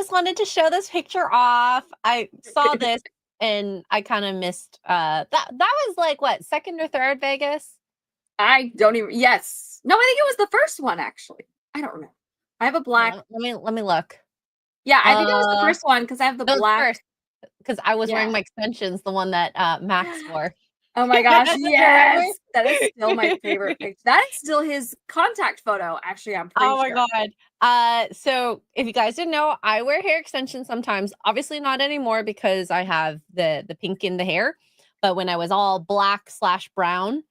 just wanted to show this picture off. I saw this and I kind of missed that was like what, second or third Vegas? I don't even yes. No, I think it was the first one actually. I don't remember. I have a black. Let me look. Yeah, I think it was the first one because I have the black. Because I was wearing my extensions, the one that Max wore. Oh my gosh, yes! That is still my favorite picture. That is still his contact photo, actually, I'm pretty sure. Oh my god. So if you guys didn't know, I wear hair extensions sometimes. Obviously not anymore because I have the pink in the hair. But when I was all black/brown,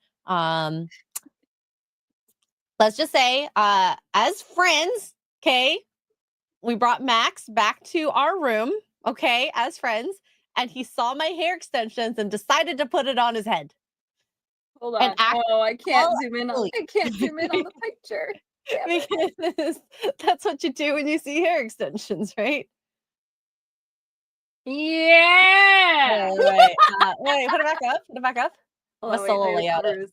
let's just say, as friends, okay, we brought Max back to our room, okay, as friends, and he saw my hair extensions and decided to put it on his head. Hold on. Oh, I can't zoom in on the picture. Because that's what you do when you see hair extensions, right? Yeah. Wait, put it back up. Put it back up. Let's solo layout it.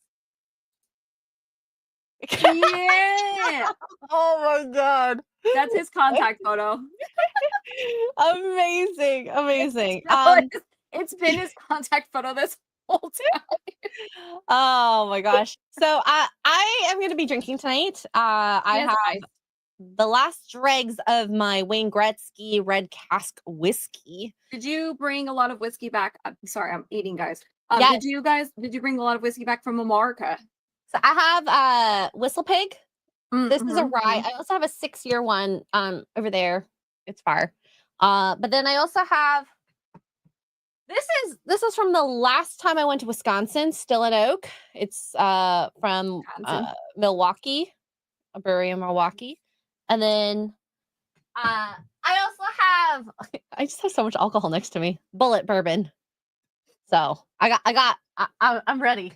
Yeah. Oh my god. That's his contact photo. Amazing. It's been his contact photo this whole time. Oh my gosh. So I am going to be drinking tonight. I have the last dregs of my Wayne Gretzky red cask whiskey. Did you bring a lot of whiskey back? I'm sorry, I'm eating, guys. Yes. Did you bring a lot of whiskey back from America? So I have Whistle Pig. This is a rye. I also have a 6-year one over there. It's far. But then I also have this is from the last time I went to Wisconsin, Still and Oak. It's from Milwaukee, a brewery in Milwaukee. And then I also have I just have so much alcohol next to me. Bullet bourbon. So I'm ready.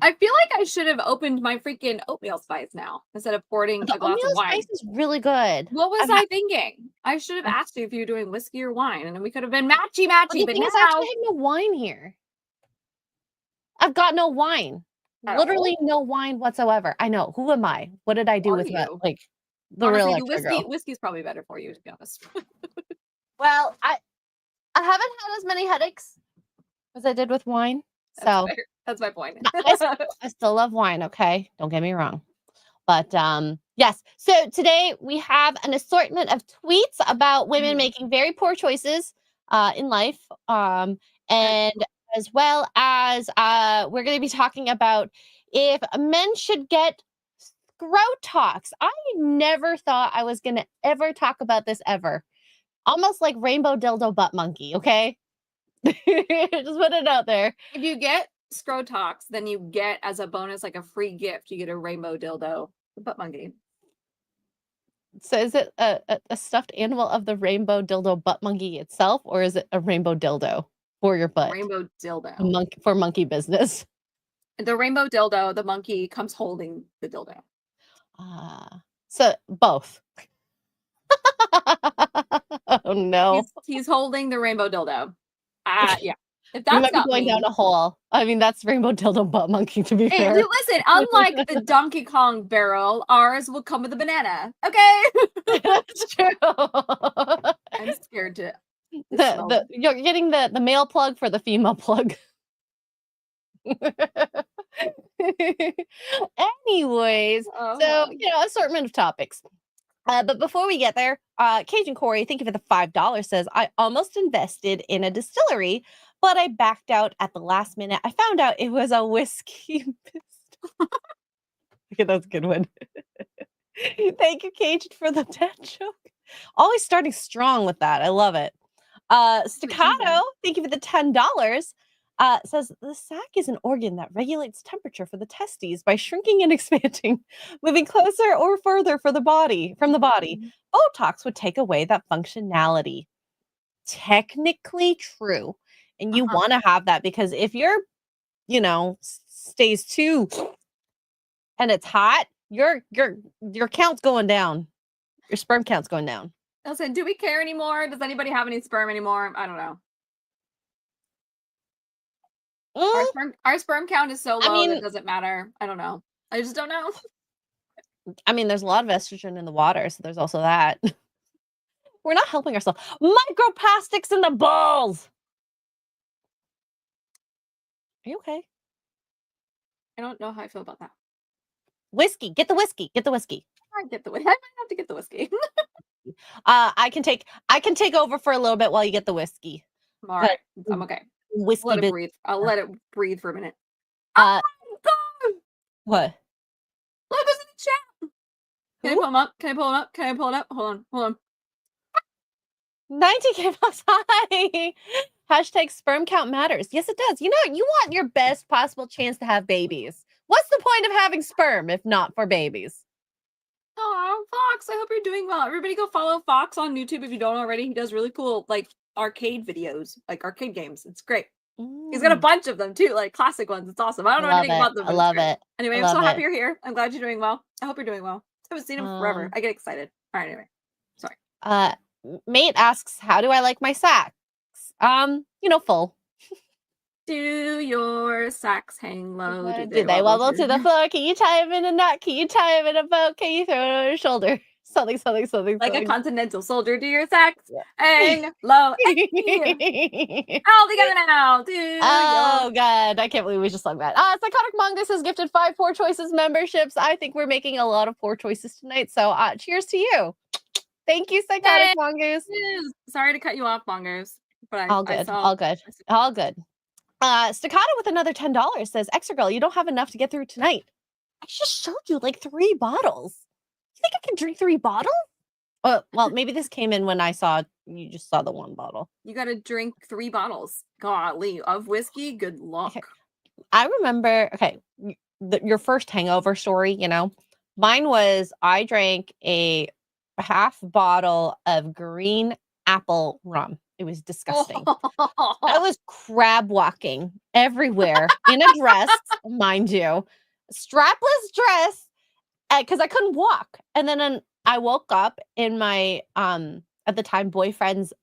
I feel like I should have opened my freaking oatmeal spice now instead of pouring a glass of wine. Oatmeal spice is really good. What was I thinking? I should have asked you if you were doing whiskey or wine, and then we could have been matchy. But now I actually have no wine here. I've got no wine. Literally no wine whatsoever. I know. Who am I? What did I do with that? Like the honestly, real whiskey's probably better for you, to be honest. Well, I haven't had as many headaches as I did with wine. So that's my point. I still love wine, okay? Don't get me wrong. But yes. So today we have an assortment of tweets about women making very poor choices in life. And as well as we're going to be talking about if men should get SCROTOX. I never thought I was going to ever talk about this ever. Almost like rainbow dildo butt monkey, okay? Just put it out there. If you get SCROTOX, then you get as a bonus, like a free gift, you get a rainbow dildo butt monkey. So is it a stuffed animal of the rainbow dildo butt monkey itself, or is it a rainbow dildo for your butt? Rainbow dildo. For monkey business. The rainbow dildo, the monkey comes holding the dildo. So both. Oh no. He's holding the rainbow dildo. Yeah. If that's not going down a hole. I mean, that's rainbow dildo butt monkky, to be fair. Listen, unlike the Donkey Kong barrel, ours will come with a banana. Okay. That's true. I'm scared to. You're getting the male plug for the female plug. Anyways, so assortment of topics. But before we get there, Cajun Corey, thank you for the $5, says, I almost invested in a distillery, but I backed out at the last minute. I found out it was a whiskey pistol. Okay, that's a good one. Thank you, Cajun, for the dad joke. Always starting strong with that. I love it. Staccato, thank you for the $10. Says the sac is an organ that regulates temperature for the testes by shrinking and expanding, moving closer or further from the body. Botox would take away that functionality. Technically true. And you want to have that because if you're, stays too and it's hot, your count's going down. Your sperm count's going down. Listen, do we care anymore? Does anybody have any sperm anymore? I don't know. Our sperm count is so low that it doesn't matter. I don't know. I just don't know. I mean, there's a lot of estrogen in the water, so there's also that. We're not helping ourselves. Microplastics in the balls. Are you okay? I don't know how I feel about that. Whiskey. Get the whiskey. Get the whiskey. I get the I might have to get the whiskey. I can take over for a little bit while you get the whiskey. All right, I'm okay. Whiskey. Let it breathe. I'll let it breathe for a minute. Uh, Oh God! what? Look, who's in the chat? Can I pull him up? Can I pull him up? Can I pull it up? Hold on. 90K bucks. Hi. Hashtag sperm count matters. Yes, it does. You want your best possible chance to have babies. What's the point of having sperm if not for babies? Oh, Fox, I hope you're doing well. Everybody go follow Fox on YouTube if you don't already. He does really cool, like, arcade videos, like arcade games. It's great. He's got a bunch of them too, like classic ones. It's awesome. I don't know anything about them. I love it. Anyway, I'm so happy you're here. I'm glad you're doing well. I hope you're doing well. I haven't seen him forever. I get excited. All right, anyway. Sorry. Mate asks, how do I like my sacks? Full. Do your sacks hang low? Do they wobble to the floor? Can you tie them in a knot? Can you tie them in a bow? Can you throw it on your shoulder? Something. Like a continental soldier, do your sacks hang low. Hey. All together now. Oh, God. I can't believe we just sung that. Psychotic Mongoose has gifted 5 Poor Choices memberships. I think we're making a lot of poor choices tonight. So cheers to you. Thank you, Psychotic Mongoose. Sorry to cut you off, Mongoose. But all good. Staccato with another $10 says, Extra Girl, you don't have enough to get through tonight. I just showed you like 3 bottles. You think I can drink 3 bottles? Well, maybe this came in when you just saw the 1 bottle. You got to drink 3 bottles. Golly, of whiskey. Good luck. Okay. I remember, your first hangover story, mine was I drank a half bottle of green apple rum. It was disgusting. I was crab walking everywhere in a dress, mind you, strapless dress, because I couldn't walk. And then I woke up in my at the time boyfriend's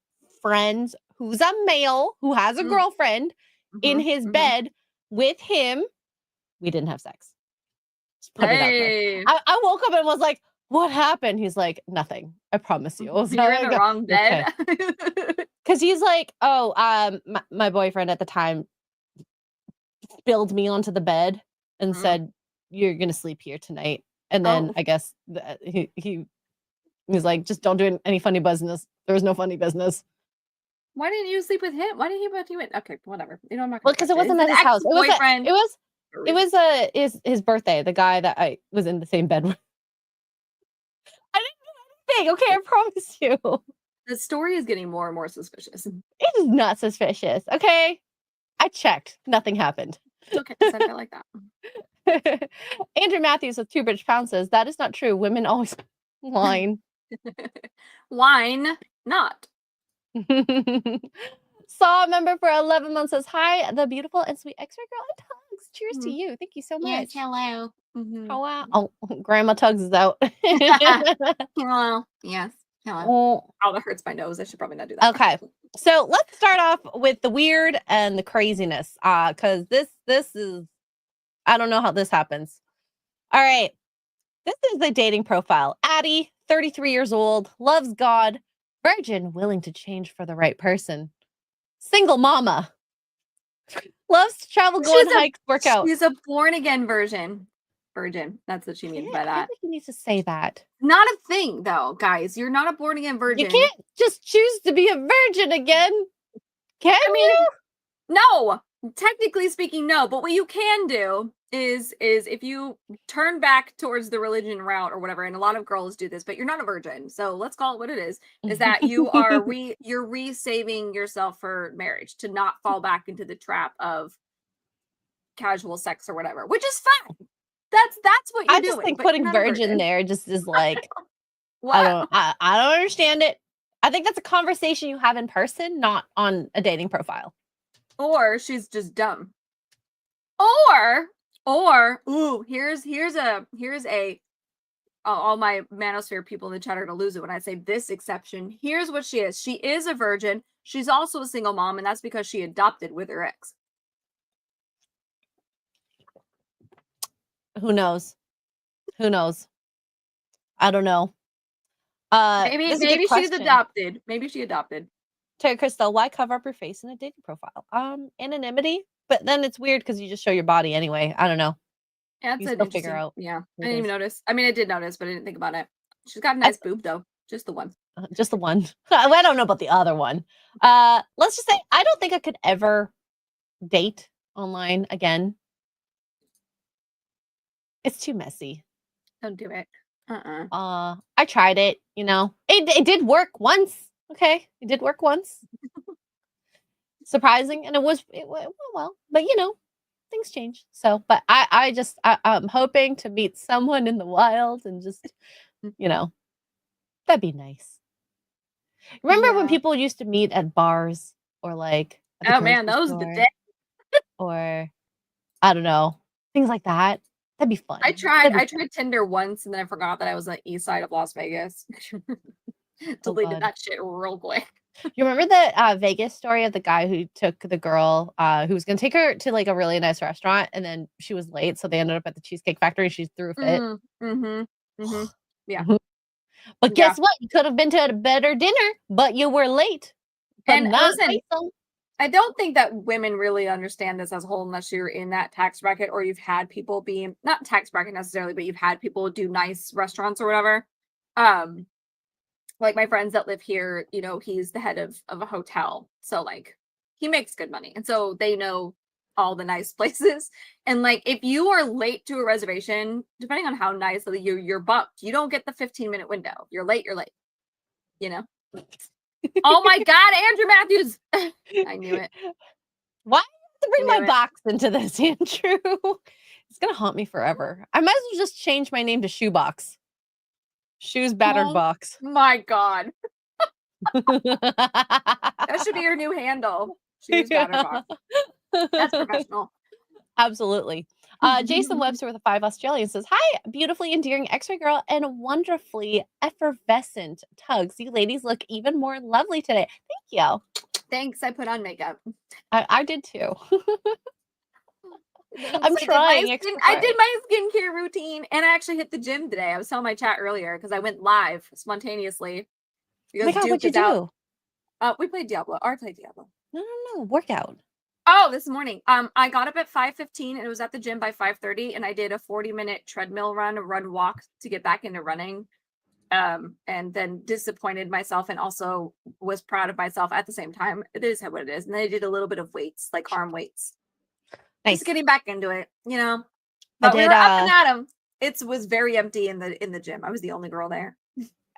friend, who's a male who has a girlfriend, in his bed with him. We didn't have sex. Just put it out there. I woke up and was like, what happened? He's like, nothing. I promise you. You're in the wrong bed. Because he's like, my boyfriend at the time spilled me onto the bed and said, you're going to sleep here tonight. And then I guess he's like, just don't do any funny business. There was no funny business. Why didn't you sleep with him? Why didn't he put you in? Okay, whatever. I'm not. Well, because it wasn't at his house. It was his birthday. The guy that I was in the same bed with. I didn't do anything. Okay, I promise you. The story is getting more and more suspicious. It is not suspicious. Okay, I checked. Nothing happened. It's okay. I said it like that. Andrew Matthews with 2 British pounds says, that is not true. Women always whine. Whine, not. Saw a member for 11 months says, hi, the beautiful and sweet X-ray girl and Tugs. Cheers to you. Thank you so much. Yes, hello. Hello. Oh, Grandma Tugs is out. Hello. Yes. Hello. Oh, that hurts my nose. I should probably not do that. Okay. So let's start off with the weird and the craziness. Because this is, I don't know how this happens. All right. This is the dating profile. Addie, 33 years old, loves God, virgin, willing to change for the right person. Single mama. Loves to travel, go on hikes, work out. She's a born-again virgin. That's what she means by that. I think you need to say that. Not a thing, though, guys. You're not a born-again virgin. You can't just choose to be a virgin again. Can you? No. Technically speaking, no. But what you can do is if you turn back towards the religion route or whatever, and a lot of girls do this, but you're not a virgin. So let's call it what it is that you are you're re-saving yourself for marriage to not fall back into the trap of casual sex or whatever, which is fine. That's what you're doing. I just think putting virgin there just is like, I don't understand it. I think that's a conversation you have in person, not on a dating profile. Or she's just dumb. Or here's a all my manosphere people in the chat are gonna lose it when I say this exception. Here's what she is. She is a virgin. She's also a single mom, and that's because she adopted with her ex. Who knows? I don't know. Maybe This is a good she's question. adopted. Maybe she adopted. Terry Crystal, why cover up your face in a dating profile? Anonymity, but then it's weird because you just show your body anyway. I don't know. Yeah, You that's an still figure interesting. out Yeah, who I it didn't even is. notice. I mean, I did notice, but I didn't think about it. She's got a I nice boob though, just the one. Just the one. I don't know about the other one. Let's just say I don't think I could ever date online again. It's too messy. Don't do it. I tried it, you know. It did work once. Okay. It did work once. Surprising. And it went well. But you know, things change. So, but I'm hoping to meet someone in the wild and just, you know, that'd be nice. Remember when Yeah. people used to meet at bars or like at the Oh man, grocery those are the store days. or I don't know, things like that? That'd be fun. I That'd be tried Tinder once and then I forgot that I was on the east side of Las Vegas. Oh Deleted god. that shit real quick. You remember the Vegas story of the guy who took the girl who was gonna take her to like a really nice restaurant and then she was late, so they ended up at the Cheesecake Factory. She threw a fit. Yeah. But Yeah. guess what? You could have been to a better dinner, but you were late. But And not listen, so. I don't think that women really understand this as a whole unless you're in that tax bracket or you've had people be not tax bracket necessarily, but you've had people do nice restaurants or whatever. Like my friends that live here, you know, he's the head of a hotel. So like he makes good money. And so they know all the nice places. And like if you are late to a reservation, depending on how nice you're bumped, you don't get the 15-minute window. If you're late, you're late. You know? Oh my God, Andrew Matthews. I knew it. Why do you have to bring my it. box into this, Andrew? It's gonna haunt me forever. I might as well just change my name to Shoebox. Shoes battered Oh box. my God. That should be your new handle. Shoes battered box. That's professional. Absolutely. Jason Webster with a 5 Australian says, hi, beautifully endearing X-ray girl and wonderfully effervescent Tugs. You ladies look even more lovely today. Thank you. Thanks. I put on makeup. I did too. I'm trying. I did my skincare routine and I actually hit the gym today. I was telling my chat earlier because I went live spontaneously. Oh my God, what'd you do? We played Diablo. Or I played Diablo. No. Workout. Oh, this morning. I got up at 5:15 and it was at the gym by 5:30 and I did a 40-minute treadmill run walk to get back into running. And then disappointed myself and also was proud of myself at the same time. It is what it is. And then I did a little bit of weights, like arm weights. Nice. Just getting back into it, you know. But we were up and at 'em. It was very empty in the gym. I was the only girl there.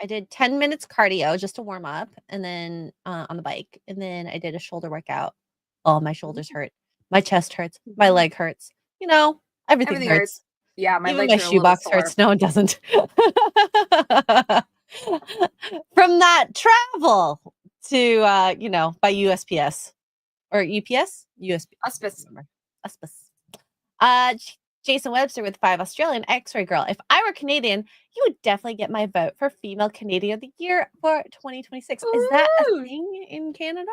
I did 10 minutes cardio just to warm up and then on the bike. And then I did a shoulder workout. Oh, my shoulders hurt. My chest hurts. My leg hurts. You know, everything hurts. Yeah, my Even legs my are a little shoebox sore. hurts. No, it doesn't. From that travel to you know, by USPS or UPS? Hospice. Jason Webster with 5 Australian X-ray girl. If I were Canadian, you would definitely get my vote for female Canadian of the year for 2026. Ooh. Is that a thing in Canada?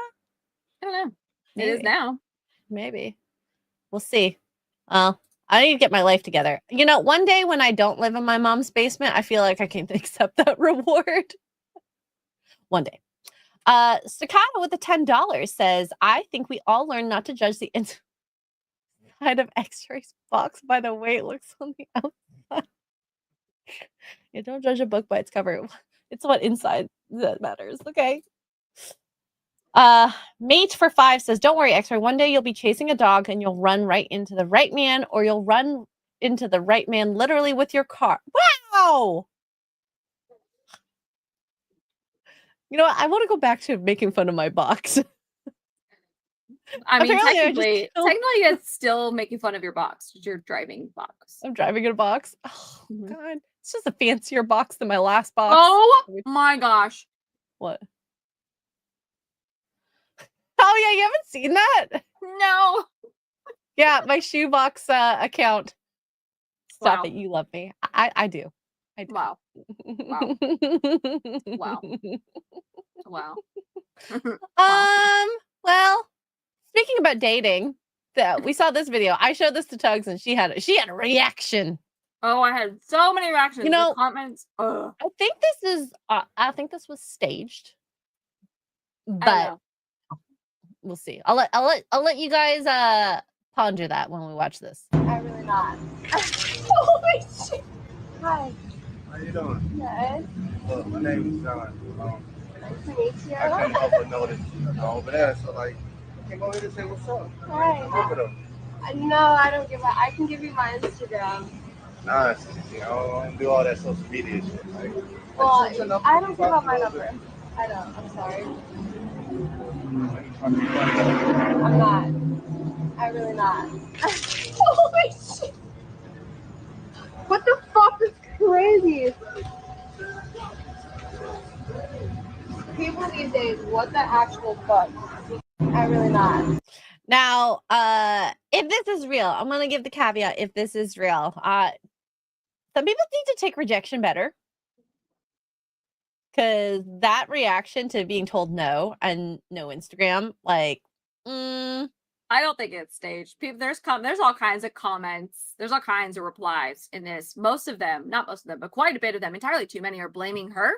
I don't know. Maybe. It is now. Maybe. We'll see. I need to get my life together. You know, one day when I don't live in my mom's basement, I feel like I can accept that reward. One day. Staccato with the $10 says, I think we all learn not to judge the inside of X-ray's box by the way it looks on the outside. You don't judge a book by its cover. It's what inside that matters. Okay. Mate for 5 says, don't worry, X-ray. One day you'll be chasing a dog and you'll run right into the right man, or you'll run into the right man literally with your car. Wow. You know what? I want to go back to making fun of my box. I mean, technically, it's still making fun of your box. Your driving box. I'm driving in a box. Oh, God. It's just a fancier box than my last box. Oh, my gosh. What? Oh, yeah. You haven't seen that? No. Yeah, my shoebox account. Stop Wow. it. You love me. I do. I do. Wow. Wow. Wow. Well, speaking about dating, we saw this video. I showed this to Tugs and she had a reaction. Oh, I had so many reactions. You The know, comments. Ugh. I think this was staged, I don't but know. we'll see. I'll let you guys ponder that when we watch this. I'm really not. Holy shit. Hi. How you doing? Good. My name is John. Nice to meet you. I came over and noticed over there, so like, I came over here to say what's up. Hi. Over them. No, I don't give a. I can give you my Instagram. Nah, I don't do all that social media shit. Like, Well, I just want your number. I don't give out my number. I don't. I'm sorry. I'm not. I'm really not. Holy shit. What the fuck is crazy? People these days, what the actual fuck? I'm really not. Now, if this is real, I'm gonna give the caveat if this is real. Some people need to take rejection better. Cause that reaction to being told no and no Instagram, like, I don't think it's staged. People, there's all kinds of comments. There's all kinds of replies in this. Most of them, not most of them, but quite a bit of them, entirely too many, are blaming her,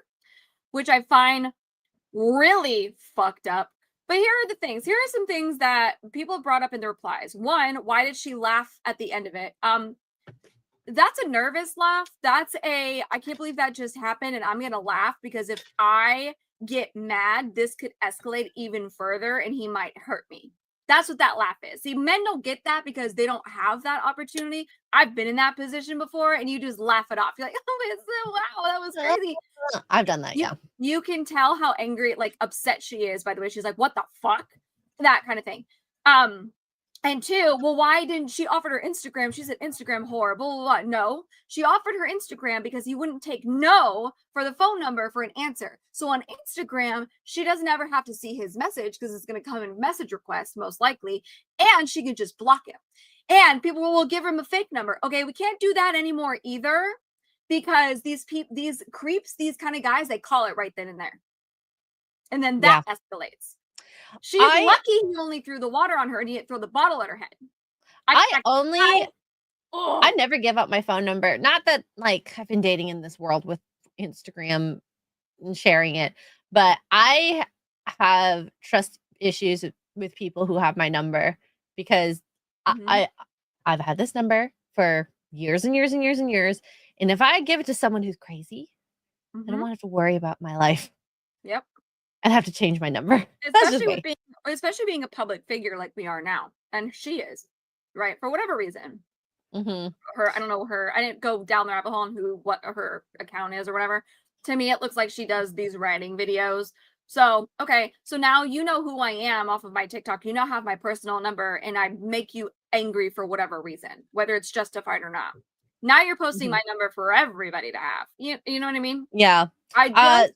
which I find really fucked up. But here are the things. Here are some things that people brought up in the replies. One, why did she laugh at the end of it? That's a nervous laugh. That's a, I can't believe that just happened and I'm gonna laugh because if I get mad, this could escalate even further and he might hurt me. That's what that laugh is. See, men don't get that because they don't have that opportunity. I've been in that position before and you just laugh it off. You're like, oh, wow, that was crazy. I've done that, yeah. You can tell how angry, like upset she is, by the way. She's like, what the fuck? That kind of thing. And two, well, why didn't she offer her Instagram? She's an Instagram whore, blah, blah, blah. No, she offered her Instagram because he wouldn't take no for the phone number for an answer. So on Instagram, she doesn't ever have to see his message because it's going to come in message request, most likely. And she can just block him. And people will give him a fake number. Okay, we can't do that anymore either because these creeps, these kind of guys, they call it right then and there. And then that escalates. She's lucky he only threw the water on her and he didn't throw the bottle at her head. I never give up my phone number. Not that like I've been dating in this world with Instagram and sharing it, but I have trust issues with people who have my number because I've had this number for years and years and years and years. And if I give it to someone who's crazy, I don't want to have to worry about my life. Yep. I'd have to change my number. Especially being a public figure like we are now. And she is, right? For whatever reason. Her, I don't know her, I didn't go down the rabbit hole on what her account is or whatever. To me, it looks like she does these writing videos. So, okay. So now you know who I am off of my TikTok. You now have my personal number and I make you angry for whatever reason, whether it's justified or not. Now you're posting my number for everybody to have. You know what I mean? Yeah. I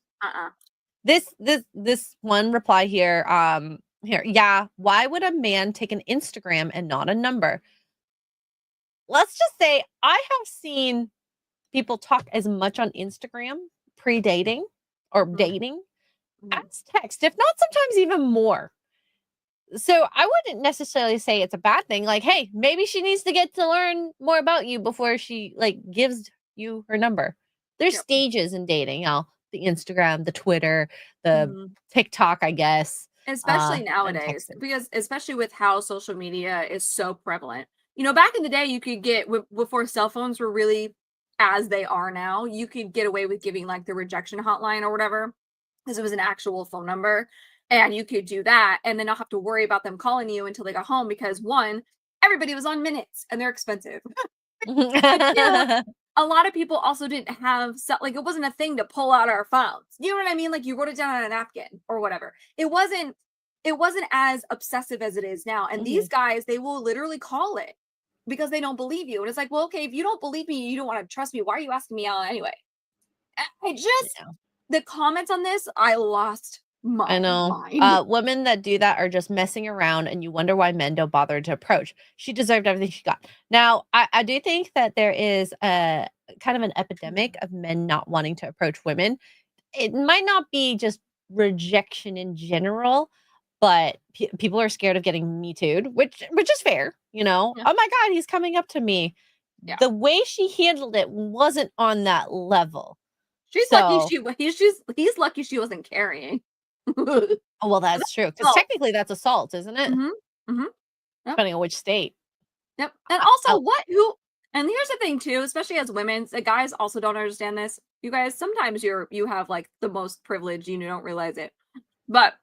just, This one reply here, yeah, why would a man take an Instagram and not a number? Let's just say I have seen people talk as much on Instagram pre-dating or dating as text, if not sometimes even more. So I wouldn't necessarily say it's a bad thing. Like, hey, maybe she needs to get to learn more about you before she like gives you her number. There's stages in dating. The Instagram, the Twitter, the TikTok, I guess. Especially nowadays, because especially with how social media is so prevalent. You know, back in the day, you could get, before cell phones were really as they are now, you could get away with giving like the rejection hotline or whatever, because it was an actual phone number. And you could do that and then not have to worry about them calling you until they got home because one, everybody was on minutes and they're expensive. A lot of people also didn't have, like, it wasn't a thing to pull out our phones. You know what I mean? Like you wrote it down on a napkin or whatever. It wasn't as obsessive as it is now. And these guys, they will literally call it because they don't believe you. And it's like, well, okay, if you don't believe me, you don't want to trust me. Why are you asking me out anyway? The comments on this, I lost my mind. Women that do that are just messing around and you wonder why men don't bother to approach. She deserved everything she got. Now, I do think that there is a kind of an epidemic of men not wanting to approach women. It might not be just rejection in general, but people are scared of getting Me Too'd, which is fair, you know. Oh my God, he's coming up to me. Yeah. the way she handled it wasn't on that level. She's lucky he's lucky she wasn't carrying. Oh, well, that's true. Because assault. technically that's assault, isn't it? Yep. Depending on which state. Yep. And also and here's the thing too, especially as women, the guys also don't understand this. You guys, sometimes you have like the most privilege, you don't realize it. But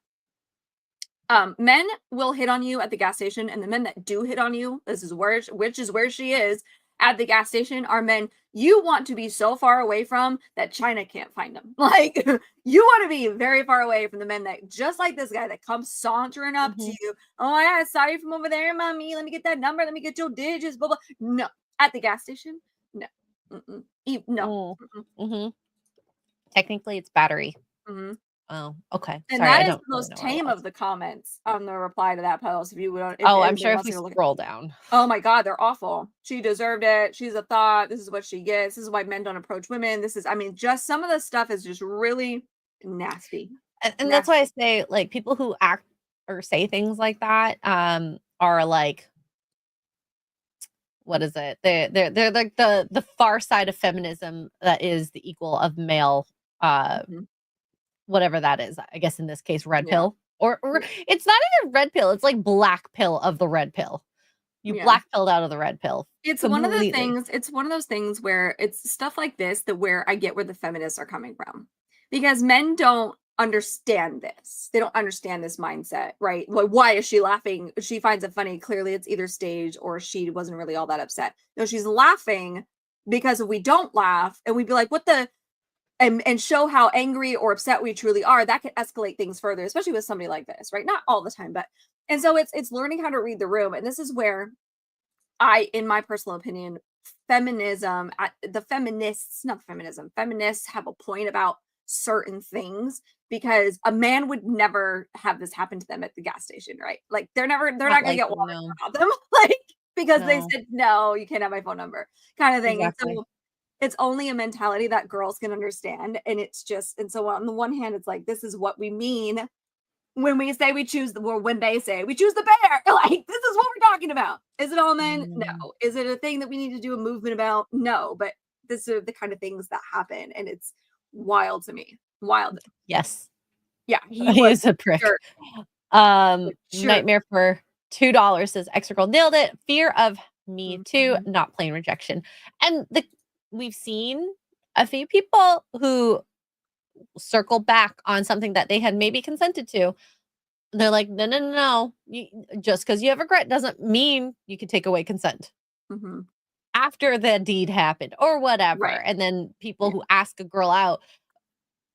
men will hit on you at the gas station, and the men that do hit on you, which is where she is at the gas station, are men you want to be so far away from that China can't find them. Like, you want to be very far away from the men that, just like this guy, that comes sauntering up to you. Oh, I saw you from over there, mommy. Let me get that number. Let me get your digits. Blah blah. No, at the gas station, no, no. Technically, it's battery. Mm-hmm. Oh, okay. And Sorry, that is the most tame of the comments on the reply to that post. I'm sure if we scroll down. Oh my God, they're awful. She deserved it. She's a thought. This is what she gets. This is why men don't approach women. Just some of the stuff is just really nasty. And that's why I say, like, people who act or say things like that are like, what is it? They're like the far side of feminism that is the equal of male whatever that is. I guess in this case, red pill. Or it's not even red pill, it's like black pill of the red pill. You black pilled out of the red pill. It's one of the things, it's one of those things where it's stuff like this that where I get where the feminists are coming from. Because men don't understand this. They don't understand this mindset, right? Like, why is she laughing? She finds it funny. Clearly it's either staged or she wasn't really all that upset. No, she's laughing because if we don't laugh and we'd be like, what the, and show how angry or upset we truly are, that could escalate things further, especially with somebody like this, right? Not all the time, but, and so it's learning how to read the room. And this is where in my personal opinion, feminists have a point about certain things, because a man would never have this happen to them at the gas station, right? Like they're not gonna get water about them, like, because they said, no, you can't have my phone number, kind of thing. Exactly. And so it's only a mentality that girls can understand. And it's just, and so on the one hand, it's like, this is what we mean when we say we choose when they say we choose the bear. Like, this is what we're talking about. Is it all men? No. Is it a thing that we need to do a movement about? No. But this are the kind of things that happen. And it's wild to me. Wild. Yes. Yeah. He is a prick. Sure. Nightmare for $2 says extra girl nailed it. Fear of me too, not plain rejection. And we've seen a few people who circle back on something that they had maybe consented to. They're like, no. Just because you have regret doesn't mean you can take away consent after the deed happened or whatever. Right. And then people who ask a girl out,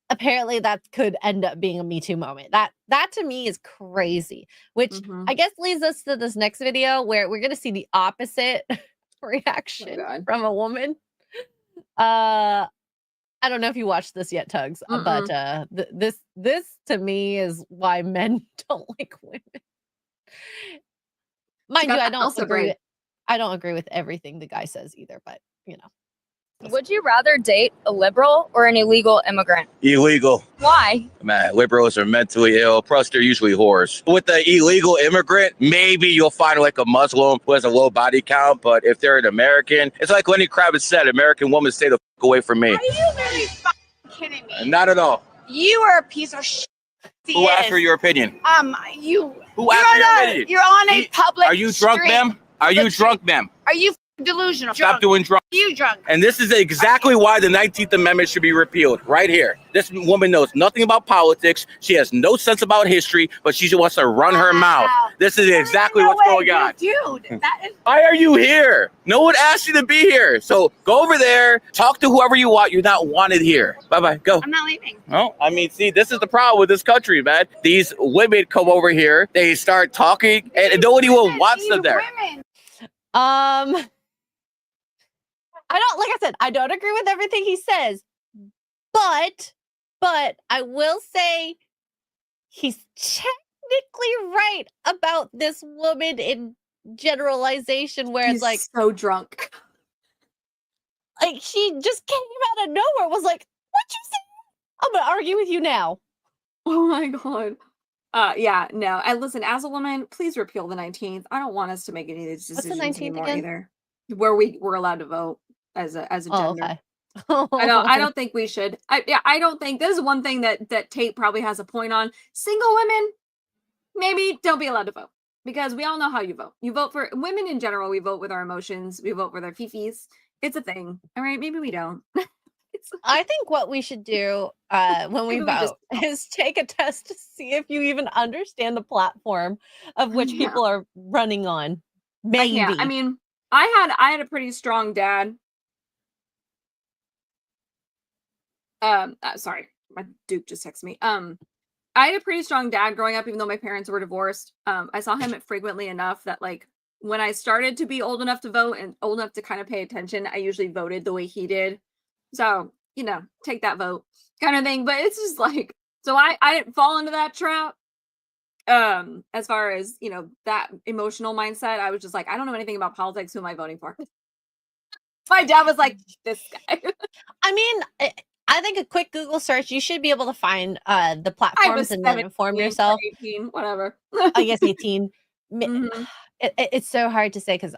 apparently that could end up being a Me Too moment. That to me is crazy, which I guess leads us to this next video where we're going to see the opposite reaction from a woman. I don't know if you watched this yet, Tugs, but this to me is why men don't like women. Mind you, I don't agree with everything the guy says either, but you know. Would you rather date a liberal or an illegal immigrant? Illegal. Why? Man, liberals are mentally ill. Plus, they're usually whores. With the illegal immigrant, maybe you'll find like a Muslim who has a low body count. But if they're an American, it's like Lenny Kravitz said, American woman, stay the fuck away from me. Are you really kidding me? Not at all. You are a piece of shit. Who asked for your opinion? Who asked for your opinion? You're on a public Are you drunk, ma'am? Are you drunk, ma'am? Are you delusional? Stop doing drunk. You drunk. And this is exactly why the 19th Amendment should be repealed, right here. This woman knows nothing about politics. She has no sense about history, but she just wants to run her mouth. This is exactly what's going on. Dude, why are you here? No one asked you to be here. So go over there, talk to whoever you want. You're not wanted here. Bye-bye, go. I'm not leaving. Oh, I mean, see, this is the problem with this country, man. These women come over here, they start talking, and nobody even wants them there. I don't agree with everything he says, but I will say he's technically right about this woman in generalization, where it's like so drunk. Like she just came out of nowhere, was like, what you say? I'm gonna argue with you now. Oh my God. Yeah, no. And listen, as a woman, please repeal the 19th. I don't want us to make any of these decisions anymore either. where we're allowed to vote as a Oh, gender. okay. I don't think we should. I don't think this is one thing that Tate probably has a point on. Single women, maybe don't be allowed to vote because we all know how you vote. You vote for women in general. We vote with our emotions. We vote with our fifis. It's a thing. All right, maybe we don't. I think what we should do when we Maybe we just vote is take a test to see if you even understand the platform of which Yeah. people are running on. I Maybe. can't. I mean, I had a pretty strong dad. Sorry, my Duke just texted me. I had a pretty strong dad growing up, even though my parents were divorced. I saw him frequently enough that like when I started to be old enough to vote and old enough to kind of pay attention, I usually voted the way he did. So, take that vote kind of thing. But it's just like, so I didn't fall into that trap. As far as, that emotional mindset, I was just like, I don't know anything about politics. Who am I voting for? My dad was like, this guy. I mean, I think a quick Google search, you should be able to find the I was platforms and then inform 17 or yourself. 18, whatever. I guess 18. Mhm. It's so hard to say because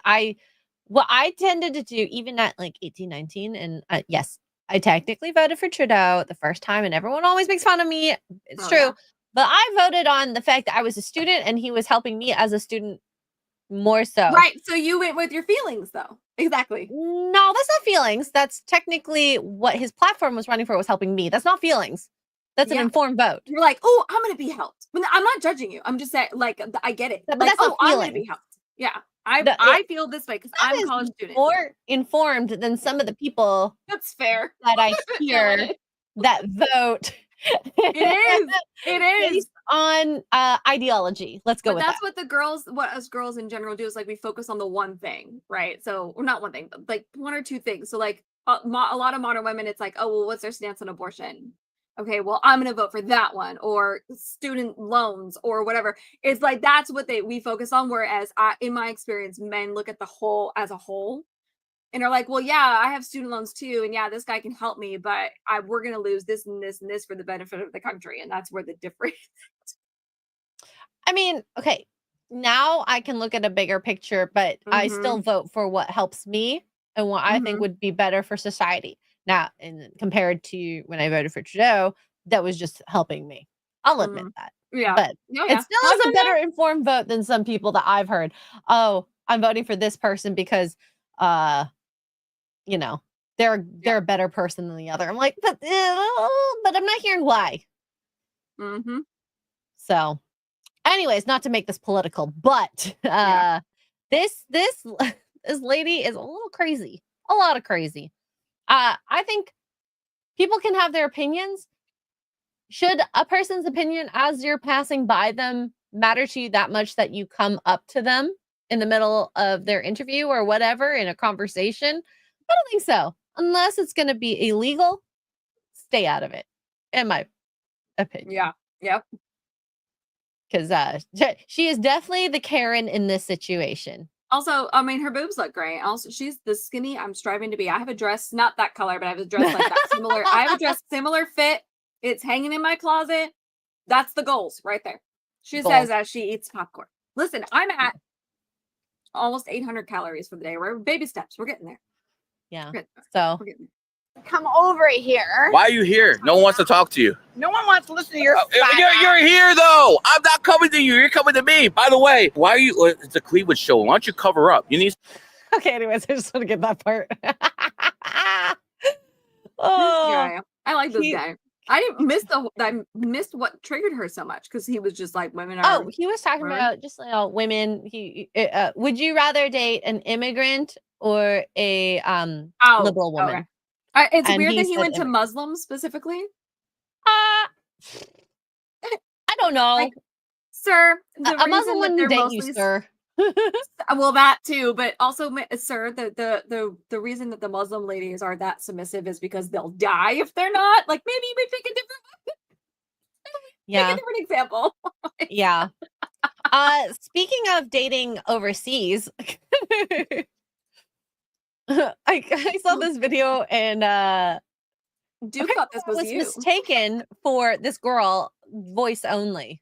what I tended to do, even at like 18, 19, and yes, I technically voted for Trudeau the first time, and everyone always makes fun of me. It's Oh, true. yeah. But I voted on the fact that I was a student and he was helping me as a student more so. Right. So you went with your feelings, though. Exactly. No, that's not feelings. That's technically what his platform was running for, was helping me. That's not feelings. That's an Yeah. informed vote. You're like, oh, I'm going to be helped. But I'm not judging you. I'm just saying, like, I get it. But Like, that's not oh, I'm going to feeling. be helped. Yeah. The- I feel this way because That I'm a is college student. more informed than some of the people That's fair. that I No, hear it is. that vote. It is. It is. Based on ideology. Let's go But with that's that. what us girls in general do is like we focus on the one thing, right? So, or not one thing, but like one or two things. So, like a lot of modern women, it's like, oh, well, what's their stance on abortion? Okay, well, I'm gonna vote for that one, or student loans, or whatever. It's like that's what we focus on. Whereas, in my experience, men look at the whole as a whole, and are like, well, yeah, I have student loans too, and yeah, this guy can help me, but we're gonna lose this and this and this for the benefit of the country, and that's where the difference. I mean, okay, now I can look at a bigger picture, but I still vote for what helps me and what I think would be better for society. Now, and compared to when I voted for Trudeau, that was just helping me. I'll admit that. Yeah. But Oh, it yeah. still is a better informed vote than some people that I've heard. Oh, I'm voting for this person because they're a better person than the other. I'm like, but I'm not hearing why. Mm-hmm. So anyways, not to make this political, but this lady is a little crazy. A lot of crazy. I think people can have their opinions. Should a person's opinion as you're passing by them matter to you that much that you come up to them in the middle of their interview or whatever in a conversation? I don't think so. Unless it's going to be illegal, stay out of it, in my opinion. Yeah. Yep. Because she is definitely the Karen in this situation. Also, I mean, her boobs look great. Also, she's the skinny I'm striving to be. I have a dress, not that color, but I have a dress like that. Similar. I have a dress similar fit. It's hanging in my closet. That's the goals right there. She says as she eats popcorn. Listen, I'm at almost 800 calories for the day. We're baby steps. We're getting there. Yeah. We're getting there. Come over here. Why are you here? No one wants to talk to you. No one wants to listen to your You're here though. I'm not coming to you. You're coming to me. By the way, why are you? It's a Cleveland show. Why don't you cover up? You need. Okay. Anyways, I just want to get that part. Yeah, I like this guy. I missed what triggered her so much because he was just like women are. Oh, he was talking about just women. Would you rather date an immigrant or a liberal woman? Okay. It's And weird he that he said went to immigrant. Muslims specifically. I don't know. Like, sir, the a Muslim reason that wouldn't they're date you, mostly sir. well, that too, but also, sir, the reason that the Muslim ladies are that submissive is because they'll die if they're not. Like maybe we pick a different. Yeah. Pick a different example. Yeah. Speaking of dating overseas, I saw this video and Duke thought this was you. mistaken for this girl voice only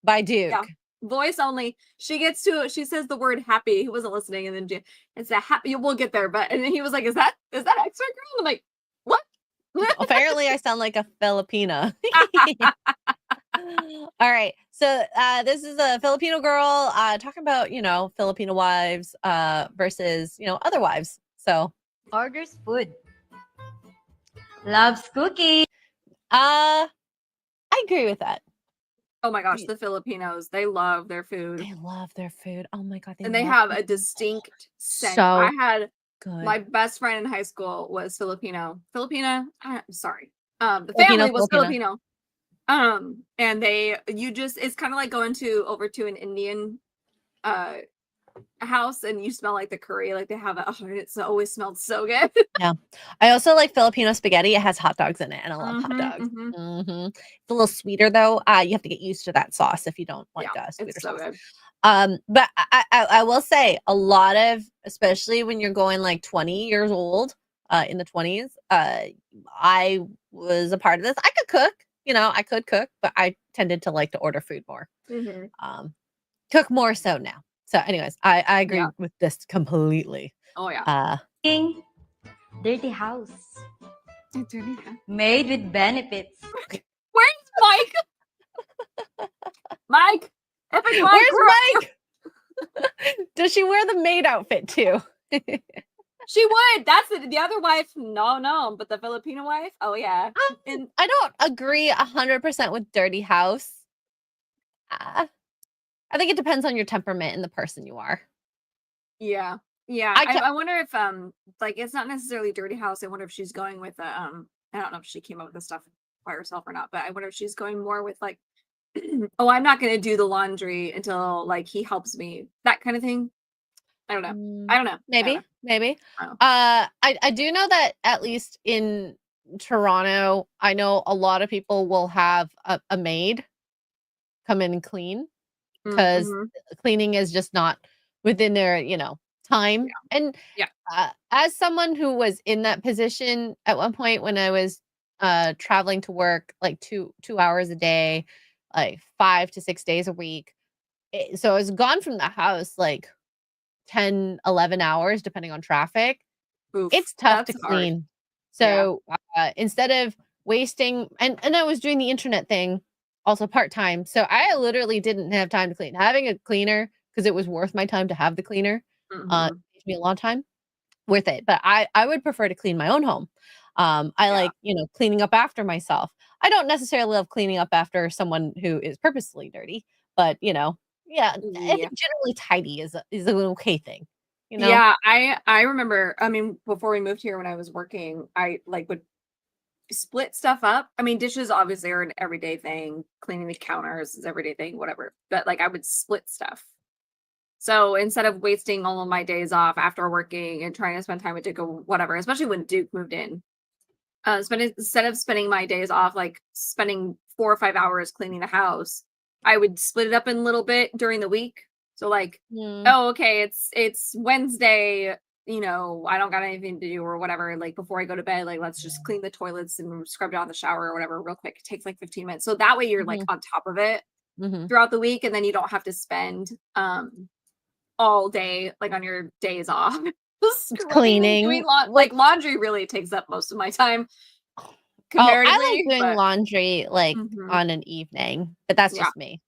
by Duke. Yeah. voice only. She says the word happy. He wasn't listening, and then it's a happy. We'll get there, but and then he was like, "Is that extra girl?" I'm like, "What?" Apparently, I sound like a Filipina. All right. So this is a Filipino girl talking about, Filipino wives versus, other wives. So Orders food. Loves cooking. I agree with that. Oh my gosh, the Filipinos, they love their food. They love their food. Oh my God. And they have a distinct scent. So I had good. my best friend in high school was Filipino. Filipina? I'm sorry. The Filipino, family was Filipino. Filipino. And it's kind of like going over to an Indian house and you smell like the curry, like they have it's always smelled so good. Yeah. I also like Filipino spaghetti. It has hot dogs in it, and I love hot dogs. It's a little sweeter though. You have to get used to that sauce if you don't like sweeter it's so sauce. good. But I will say a lot of, especially when you're going like 20 years old, in the 20s, I was a part of this. I could cook, I could cook, but I tended to like to order food more. Cook more so now. So anyways, I agree with this completely. Oh yeah. Dirty house. Made with benefits. Where's Mike? Mike? Epic Mike. Where's Mike? Does she wear the maid outfit too? She would. That's the other wife. No, but the Filipino wife. Oh yeah. And I don't agree 100% with dirty house. I think it depends on your temperament and the person you are. Yeah. I wonder if it's not necessarily dirty house. I wonder if she's going with I don't know if she came up with the stuff by herself or not, but I wonder if she's going more with like oh, I'm not going to do the laundry until like he helps me, that kind of thing. I don't know. Maybe. I do know that at least in Toronto, I know a lot of people will have a maid come in and clean because cleaning is just not within their, time. And as someone who was in that position at one point when I was traveling to work like 2 hours a day, like 5 to 6 days a week. So I was gone from the house like 10, 11 hours, depending on traffic. Oof, it's tough to that's clean. hard. So instead of wasting, and I was doing the internet thing also part-time. So I literally didn't have time to clean. Having a cleaner, because it was worth my time to have the cleaner, saved me a long time, worth it. But I would prefer to clean my own home. I like, cleaning up after myself. I don't necessarily love cleaning up after someone who is purposely dirty, but I think generally tidy is an okay thing. Yeah, I remember, I mean, before we moved here when I was working, I like would split stuff up. I mean, dishes obviously are an everyday thing. Cleaning the counters is everyday thing, whatever. But like I would split stuff. So instead of wasting all of my days off after working and trying to spend time with Duke or whatever, especially when Duke moved in, instead of spending my days off, like spending 4 or 5 hours cleaning the house, I would split it up in a little bit during the week. So like, oh, okay, it's Wednesday, I don't got anything to do or whatever. Like before I go to bed, like let's just clean the toilets and scrub down the shower or whatever real quick. It takes like 15 minutes. So that way you're like on top of it throughout the week, and then you don't have to spend all day like on your days off cleaning. Doing like laundry really takes up most of my time. I like doing laundry like on an evening, but that's just me.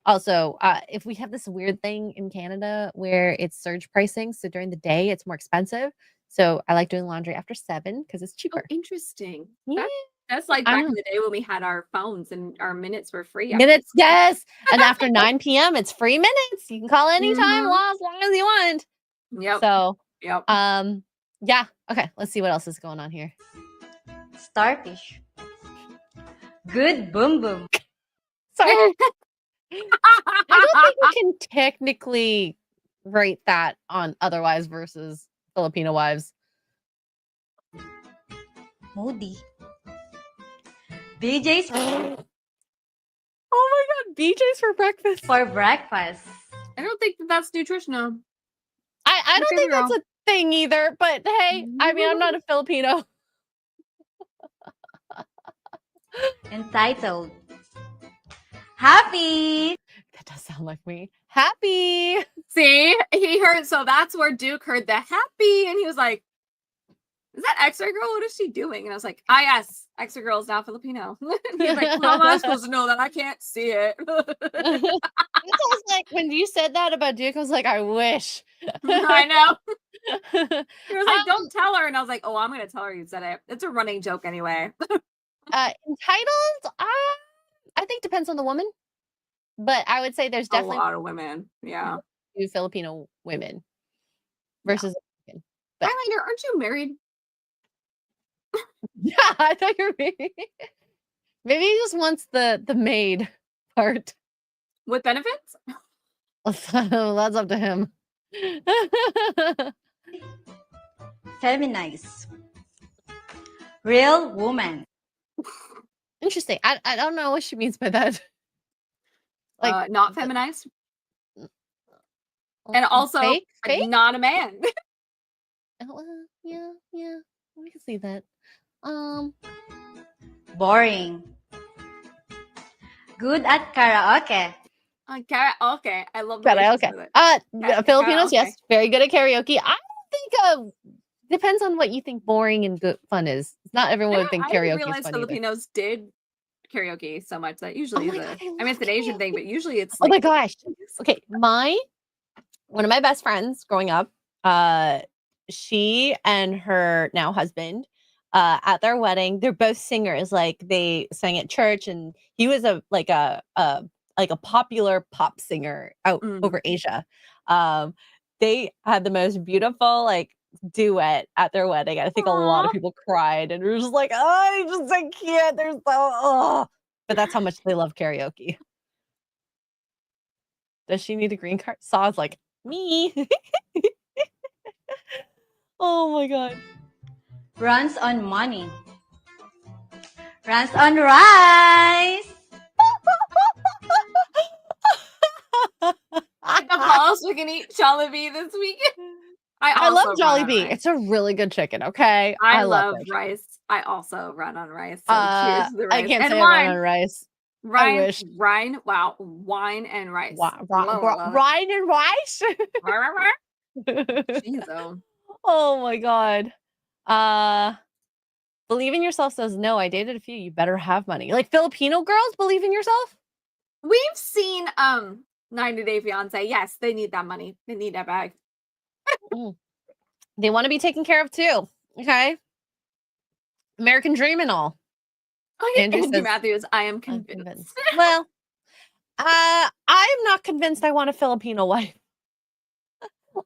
Also, if we have this weird thing in Canada where it's surge pricing, so during the day it's more expensive. So I like doing laundry after 7 because it's cheaper. Oh, interesting. Yeah. That's like back in the day when we had our phones and our minutes were free. Minutes, yes. And after 9 p.m., it's free minutes. You can call anytime, as long as you want. Yep. So, yep. Yeah. Okay. Let's see what else is going on here. Starfish. Good boom boom. Sorry. I don't think we can technically rate that on otherwise versus Filipino wives. Moody. BJ's. Oh my God, BJ's for breakfast. For breakfast. I don't think that's nutritional. I don't think that's a thing either, but hey, I mean, I'm not a Filipino. Entitled. Happy. That does sound like me. Happy. See, he heard. So that's where Duke heard the happy, and he was like, "Is that Extra Girl? What is she doing?" And I was like, "Ah, yes, Extra Girl is now Filipino." And he's like, "How am I supposed to know that? I can't see it." That's almost like when you said that about Duke, I was like, I wish. I know. He was like, Um, "Don't tell her," and I was like, "Oh, I'm gonna tell her you said it." It's a running joke anyway. entitled, I think depends on the woman, but I would say there's A definitely lot of women, yeah. few Filipino women versus American. But Highlander, aren't you married? yeah, I thought you were maybe he just wants the maid part. With benefits? That's up to him. Feminize. Real woman. Interesting. I don't know what she means by that. Like Not feminized. And also fake? not a man. Yeah, we can see that. Boring. Good at karaoke. Karaoke. I love the way she Karaoke. said it. Filipinos, Karaoke. yes, very good at karaoke. I don't think depends on what you think boring and good fun is. Not everyone would think I didn't karaoke is realize fun Filipinos did karaoke so much. That usually my is God, I I mean, it's an love Asian thing, but usually it's either. Oh my like gosh. Okay, one of my best friends growing up, she and her now husband, at their wedding, they're both singers. Like they sang at church, and he was a popular pop singer out over Asia. They had the most beautiful duet at their wedding. I think a lot of people cried, and we were just like, oh, I can't. They're so but that's how much they love karaoke. Does she need a green card? Saw's like, me. Oh my God. Runs on money. Runs on rice. the balls we can eat Jollibee this weekend. I love also run on Jollibee. rice. It's a really good chicken, okay? I love their chicken. rice. I also run on rice. So cheers to the rice. I can't and say wine. I run on rice. I wish. Wow, wine and rice. Wine and rice? Jeez, oh my God. Believe in yourself says no. I dated a few. You better have money. Like Filipino girls believe in yourself? We've seen 90 Day Fiance. Yes, they need that money. They need that bag. They want to be taken care of too. Okay. American dream and all. Andrew Matthews, I am convinced. Well, I'm not convinced I want a Filipino wife.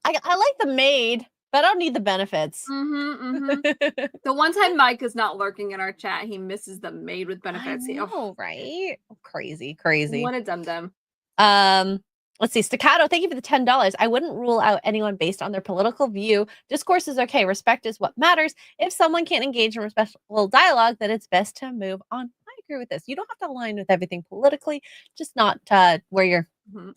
I like the maid, but I don't need the benefits. The one time Mike is not lurking in our chat, he misses the maid with benefits. I know, right? Crazy. What a dum-dum. Let's see. Staccato, thank you for the $10. I wouldn't rule out anyone based on their political view. Discourse is okay. Respect is what matters. If someone can't engage in respectful dialogue, then it's best to move on. I agree with this. You don't have to align with everything politically, just not where you're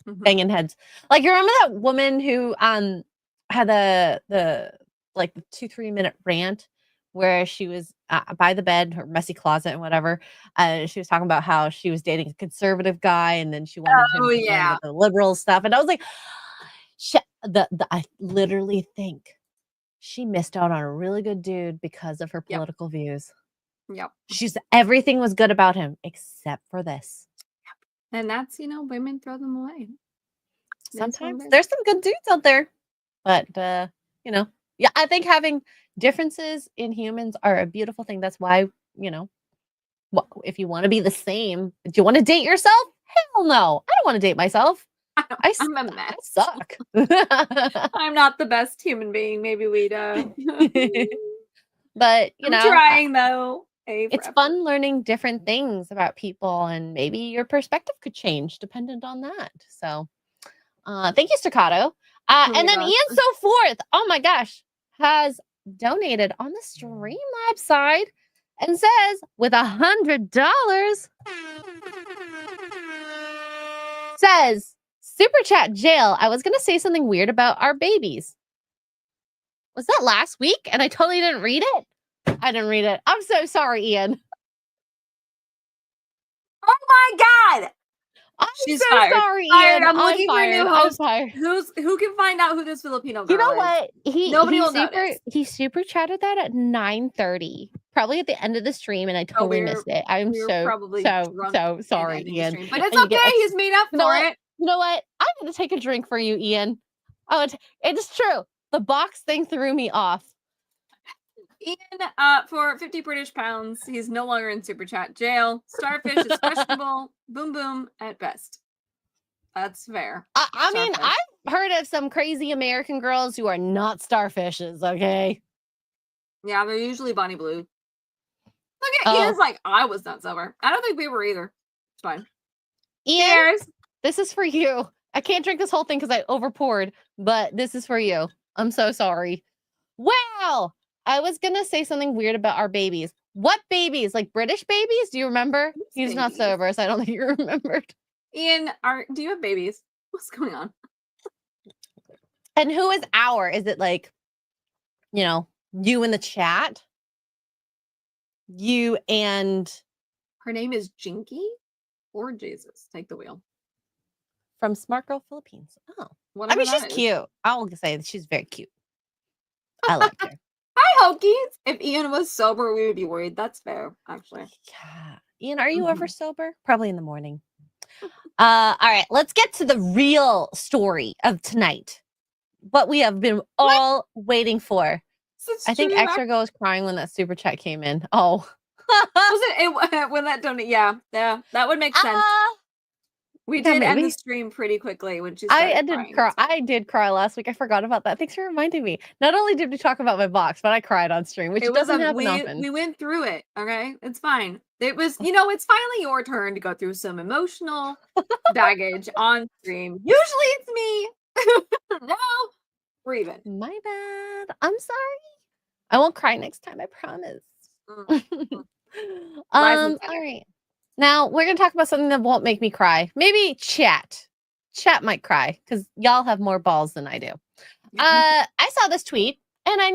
banging heads. Like, you remember that woman who had the 2-3 minute rant where she was by the bed, her messy closet and whatever. She was talking about how she was dating a conservative guy, and then she wanted him to join with the liberal stuff. And I was like, I literally think she missed out on a really good dude because of her political views. Yep. Everything was good about him except for this. And that's, women throw them away. Sometimes there's some good dudes out there, but yeah, I think having differences in humans are a beautiful thing. That's why, if you want to be the same, do you want to date yourself? Hell no. I don't want to date myself. I'm a mess. I suck. I'm not the best human being. Maybe we do. But, I'm trying though. It's fun learning different things about people, and maybe your perspective could change dependent on that. So, thank you, Staccato. And then Ian So Forth, oh my gosh, has donated on the Streamlabs side and says, with $100, says, Super Chat Jail, I was going to say something weird about our babies. Was that last week? And I totally didn't read it? I didn't read it. I'm so sorry, Ian. Oh my God. I'm She's so fired. sorry, Fired. Ian. I'm looking for a fired. new I'm host. fired. Who can find out who this Filipino girl You know is? what? Nobody will notice. He super chatted that at 9:30, probably at the end of the stream, and I Oh, totally missed it. I'm we were so probably so drunk so sorry, ending the Ian. stream. But it's And you okay. get He's made up You know for what? it. You know what? I'm gonna take a drink for you, Ian. Oh, it's true. The box thing threw me off. Ian, for 50 British pounds, he's no longer in Super Chat jail. Starfish is questionable. Boom boom at best. That's fair. I mean, Starfish. I've heard of some crazy American girls who are not starfishes, okay? Yeah, they're usually Bonnie Blue. Look at Oh. Ian's like, I was not sober. I don't think we were either. It's fine. Ian, Cheers. this is for you. I can't drink this whole thing because I over poured, but this is for you. I'm so sorry. Wow. I was gonna say something weird about our babies. What babies? Like British babies? Do you remember? Whose He's not babies? sober, so I don't think you remembered. Ian, do you have babies? What's going on? And who is our? Is it like, you in the chat? You and Her name is Jinky or Jesus. Take the wheel. from Smart Girl Philippines. Oh. Whatever she's that is. cute. I'll say that she's very cute. I like her. Hi, Hokies. If Ian was sober, we would be worried. That's fair, actually. Yeah. Ian, are you ever sober? Probably in the morning. All right, let's get to the real story of tonight. What we have been all waiting for. I think Exergo was crying when that super chat came in. Oh. Was it when that donate? Yeah, that would make sense. We did end the stream pretty quickly when she started crying. I did cry last week. I forgot about that. Thanks for reminding me. Not only did we talk about my box, but I cried on stream, which doesn't happen often. We went through it. Okay, it's fine. It was, it's finally your turn to go through some emotional baggage on stream. Usually it's me. No, we're even. My bad. I'm sorry. I won't cry next time. I promise. All right. Now we're gonna talk about something that won't make me cry. Maybe chat. Chat might cry because y'all have more balls than I do. I saw this tweet and I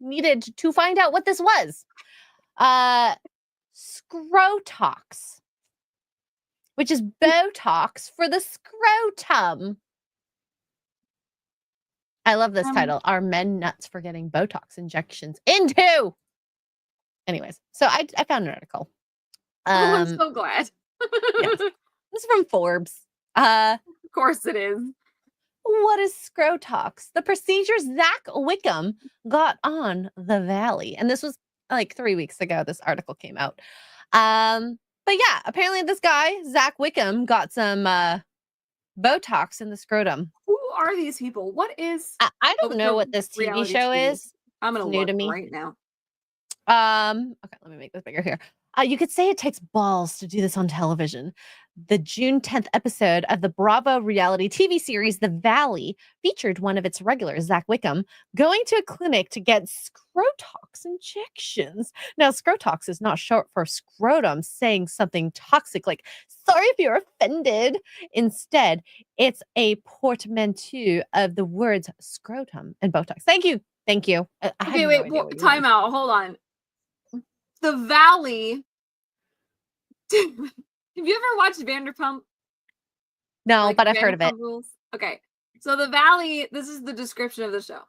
needed to find out what this was. SCROTOX, which is Botox for the scrotum. I love this title. Are men nuts for getting Botox injections into? Anyways, so I found an article. I'm so glad. Yes. This is from Forbes. Of course it is. What is SCROTOX? The procedure Zach Wickham got on the Valley. And this was like 3 weeks ago, this article came out. But yeah, apparently this guy, Zach Wickham, got some Botox in the scrotum. Who are these people? What is... I don't know what this TV show is. I'm going to look right now. Okay, let me make this bigger here. You could say it takes balls to do this on television. The June 10th episode of the Bravo reality TV series The Valley featured one of its regulars, Zach Wickham, going to a clinic to get SCROTOX injections. Now, SCROTOX is not short for scrotum, saying something toxic like, sorry if you're offended. Instead, it's a portmanteau of the words scrotum and Botox. Thank you. Thank you. Okay, wait, time out. Hold on. The Valley. Have you ever watched Vanderpump? No, like but I've heard of it. Rules? Okay. So the Valley, this is the description of the show.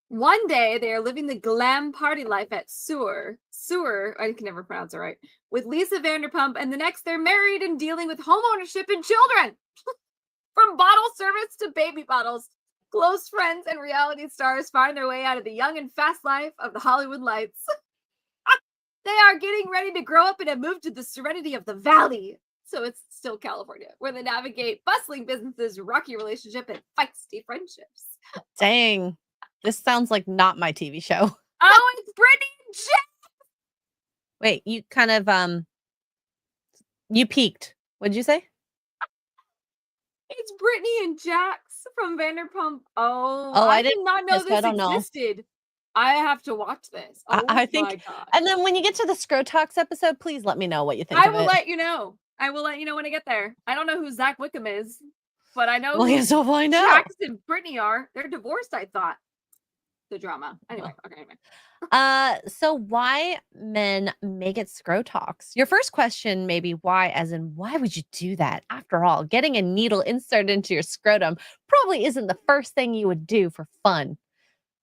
One day they are living the glam party life at Sewer, I can never pronounce it right, with Lisa Vanderpump, and the next they're married and dealing with home ownership and children. From bottle service to baby bottles, close friends and reality stars find their way out of the young and fast life of the Hollywood lights. They are getting ready to grow up and have moved to the serenity of the Valley. So it's still California, where they navigate bustling businesses, rocky relationship, and feisty friendships. Dang. This sounds like not my TV show. Oh, it's Brittany and Jack. Wait, you kind of, you peaked. What'd you say? It's Brittany and Jax from Vanderpump. Oh, I did not know this existed. I have to watch this. Oh, I think, my God. And then when you get to the SCROTOX episode, please let me know what you think. I will let you know. I will let you know when I get there. I don't know who Zach Wickham is, but I know we'll find out. Jax and Brittany are. They're divorced, I thought. the drama. Anyway, okay. Anyway. So why men may get SCROTOX? Your first question may be why, as in why would you do that? After all, getting a needle inserted into your scrotum probably isn't the first thing you would do for fun.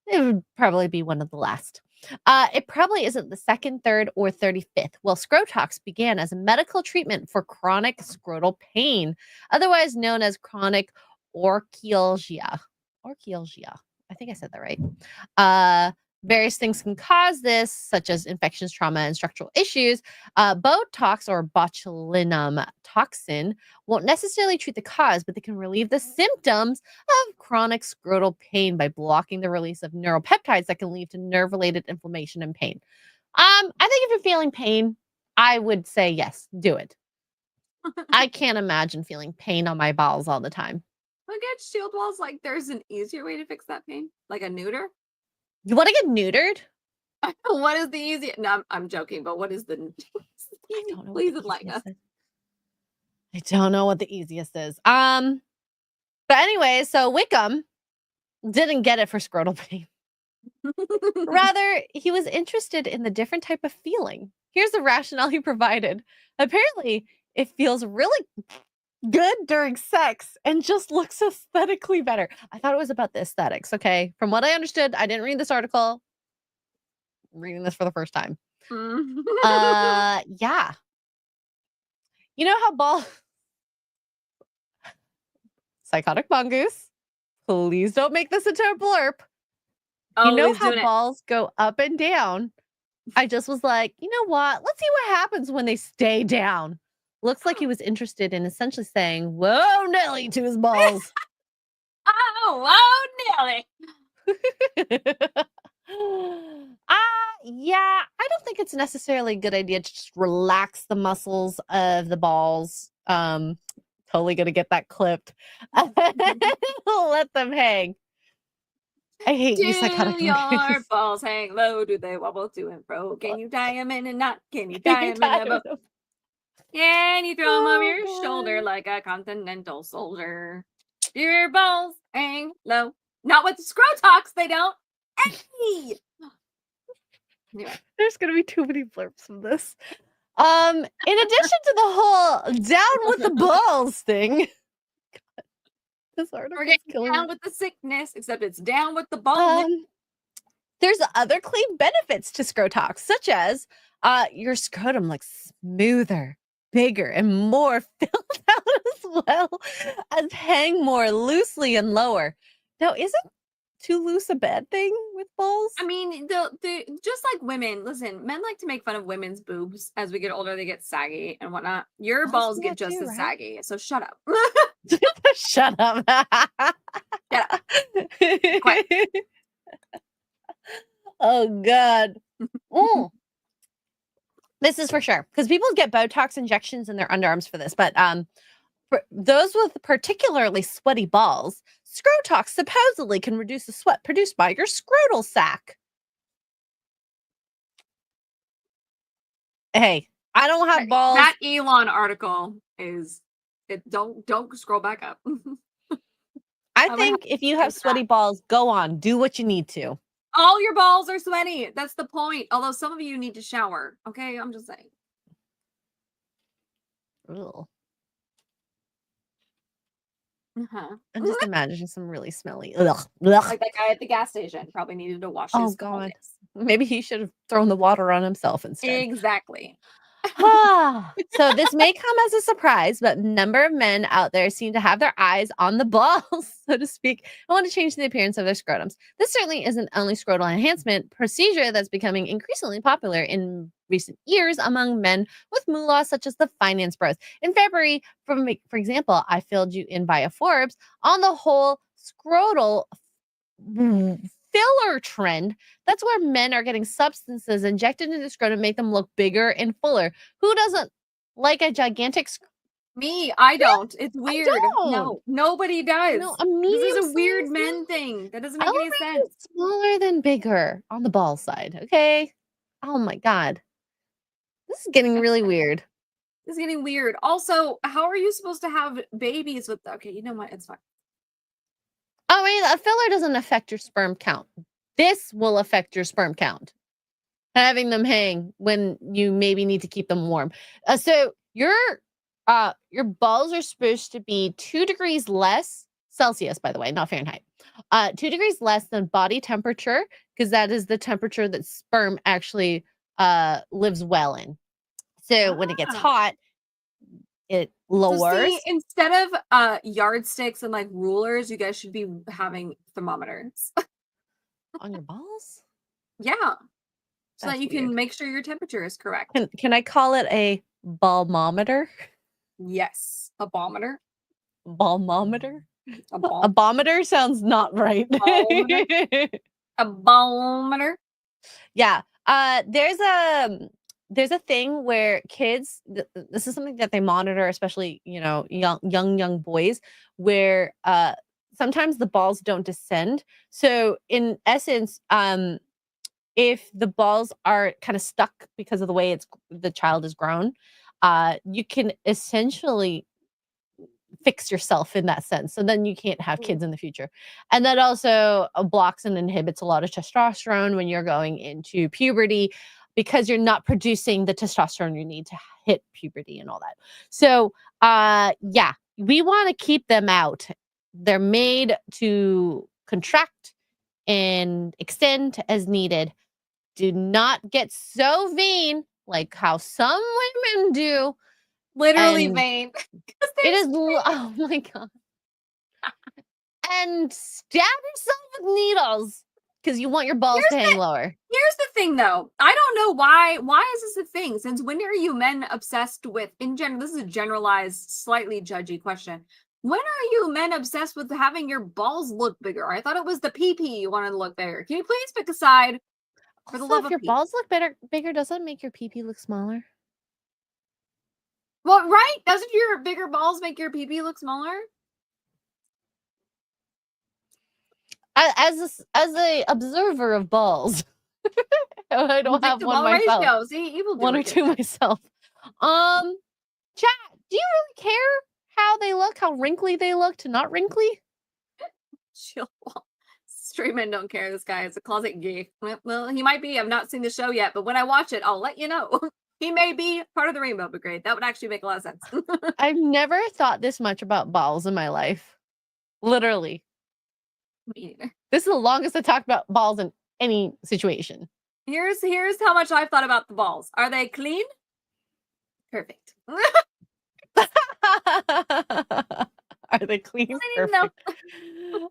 It would probably be one of the last. It probably isn't the second, third, or 35th. Well, SCROTOX began as a medical treatment for chronic scrotal pain, otherwise known as chronic orchialgia. Orchialgia. I think I said that right. Various things can cause this, such as infections, trauma, and structural issues. Botox or botulinum toxin won't necessarily treat the cause, but they can relieve the symptoms of chronic scrotal pain by blocking the release of neuropeptides that can lead to nerve-related inflammation and pain. I think if you're feeling pain, I would say yes, do it. I can't imagine feeling pain on my bowels all the time. Look at shield walls. Like, there's an easier way to fix that pain, like a neuter. You want to get neutered? What is the easiest? No, I'm joking, but what is the? I don't know. Please enlighten us. I don't know what the easiest is. But anyway, so Wickham didn't get it for scrotal pain. Rather, he was interested in the different type of feeling. Here's the rationale he provided. Apparently, it feels really good during sex and just looks aesthetically better. I thought it was about the aesthetics, okay? From what I understood, I didn't read this article. I'm reading this for the first time. Yeah. You know how Psychotic Mongoose, please don't make this into a blurb. You know how balls go up and down. I just was like, you know what? Let's see what happens when they stay down. Looks like he was interested in essentially saying, whoa, Nelly, to his balls. Oh, Nelly. Yeah, I don't think it's necessarily a good idea to just relax the muscles of the balls. Totally gonna get that clipped. Let them hang. I hate you, Psychotic Do your Mongoose. balls hang low? Do they wobble to and fro? Can you tie them in a knot? Can you tie them in a bow? Can you throw them over your shoulder like a continental soldier? Do your balls hang low? Not with SCROTOX, they don't. Hey! Anyway. There's gonna be too many blurbs from this. In addition to the whole down with the balls thing. God, this article We're getting down with the sickness, except it's down with the balls. There's other clean benefits to SCROTOX, such as your scrotum looks smoother, bigger, and more filled out as well as hang more loosely and lower. Now, isn't too loose a bad thing with balls? I mean, the just like women, listen, men like to make fun of women's boobs. As we get older, they get saggy and whatnot. Your balls get just as saggy, so shut up. Shut up. Shut up. Quiet. Oh, God. This is for sure, because people get Botox injections in their underarms for this, but for those with particularly sweaty balls, SCROTOX supposedly can reduce the sweat produced by your scrotal sac. Hey, I don't have balls. That Elon article is it. Don't scroll back up. I think if you have sweaty balls, go on, do what you need to. All your balls are sweaty. That's the point. Although some of you need to shower. Okay, I'm just saying. Ugh. I'm just imagining some really smelly. Ugh. Like that guy at the gas station probably needed to wash his. Oh, God. Maybe he should have thrown the water on himself instead. Exactly. So this may come as a surprise, but a number of men out there seem to have their eyes on the balls, so to speak, and want to change the appearance of their scrotums. This certainly isn't only scrotal enhancement procedure that's becoming increasingly popular in recent years among men with moolah, such as the finance bros. In February, for example, I filled you in via Forbes on the whole scrotal filler trend. That's where men are getting substances injected into the scrotum to make them look bigger and fuller. Who doesn't like a gigantic Me, I don't. It's weird. No, nobody does. No, this is a weird men thing. That doesn't make any sense. Smaller than bigger on the ball side. Okay. Oh my God. This is getting really weird. This is getting weird. Also, how are you supposed to have babies with? Okay, you know what? It's fine. I mean, a filler doesn't affect your sperm count. This will affect your sperm count. Having them hang when you maybe need to keep them warm. So your balls are supposed to be 2 degrees less Celsius, by the way, not Fahrenheit. 2 degrees less than body temperature, because that is the temperature that sperm actually lives well in. So when it gets hot, it lowers. So see, instead of yardsticks and like rulers, you guys should be having thermometers on your balls. Yeah, so That's that you weird. can make sure your temperature is correct. Can I call it a balmometer? Yes, a balmometer. Balmometer? A A balmometer sounds not right. A balmometer. Yeah. There's a thing where kids, this is something that they monitor, especially, young boys, where sometimes the balls don't descend. So in essence, if the balls are kind of stuck because of the way the child is grown, you can essentially fix yourself in that sense. So then you can't have kids in the future. And that also blocks and inhibits a lot of testosterone when you're going into puberty, because you're not producing the testosterone you need to hit puberty and all that. So yeah, we want to keep them out. They're made to contract and extend as needed. Do not get so vain like how some women do. Literally vain. It is, oh my God. And stab yourself with needles because you want your balls to hang lower. Here's the thing, though. I don't know why. Why is this a thing? Since when are you men obsessed with, in general, this is a generalized, slightly judgy question. When are you men obsessed with having your balls look bigger? I thought it was the pee-pee you wanted to look bigger. Can you please pick a side? For the love if of your Pete. balls look bigger, doesn't make your pee-pee look smaller? Well, right? Doesn't your bigger balls make your pee-pee look smaller? As a observer of balls, I don't have one myself. Ratio. See, evil one or two myself. Chat, do you really care how they look, how wrinkly they look to not wrinkly? Chill. Straight men don't care. This guy is a closet gay. Well, he might be. I've not seen the show yet, but when I watch it, I'll let you know. He may be part of the Rainbow Brigade. That would actually make a lot of sense. I've never thought this much about balls in my life. Literally. Me neither. This is the longest I talked about balls in any situation. Here's how much I've thought about the balls. Are they clean? Perfect. Are they clean? Perfect.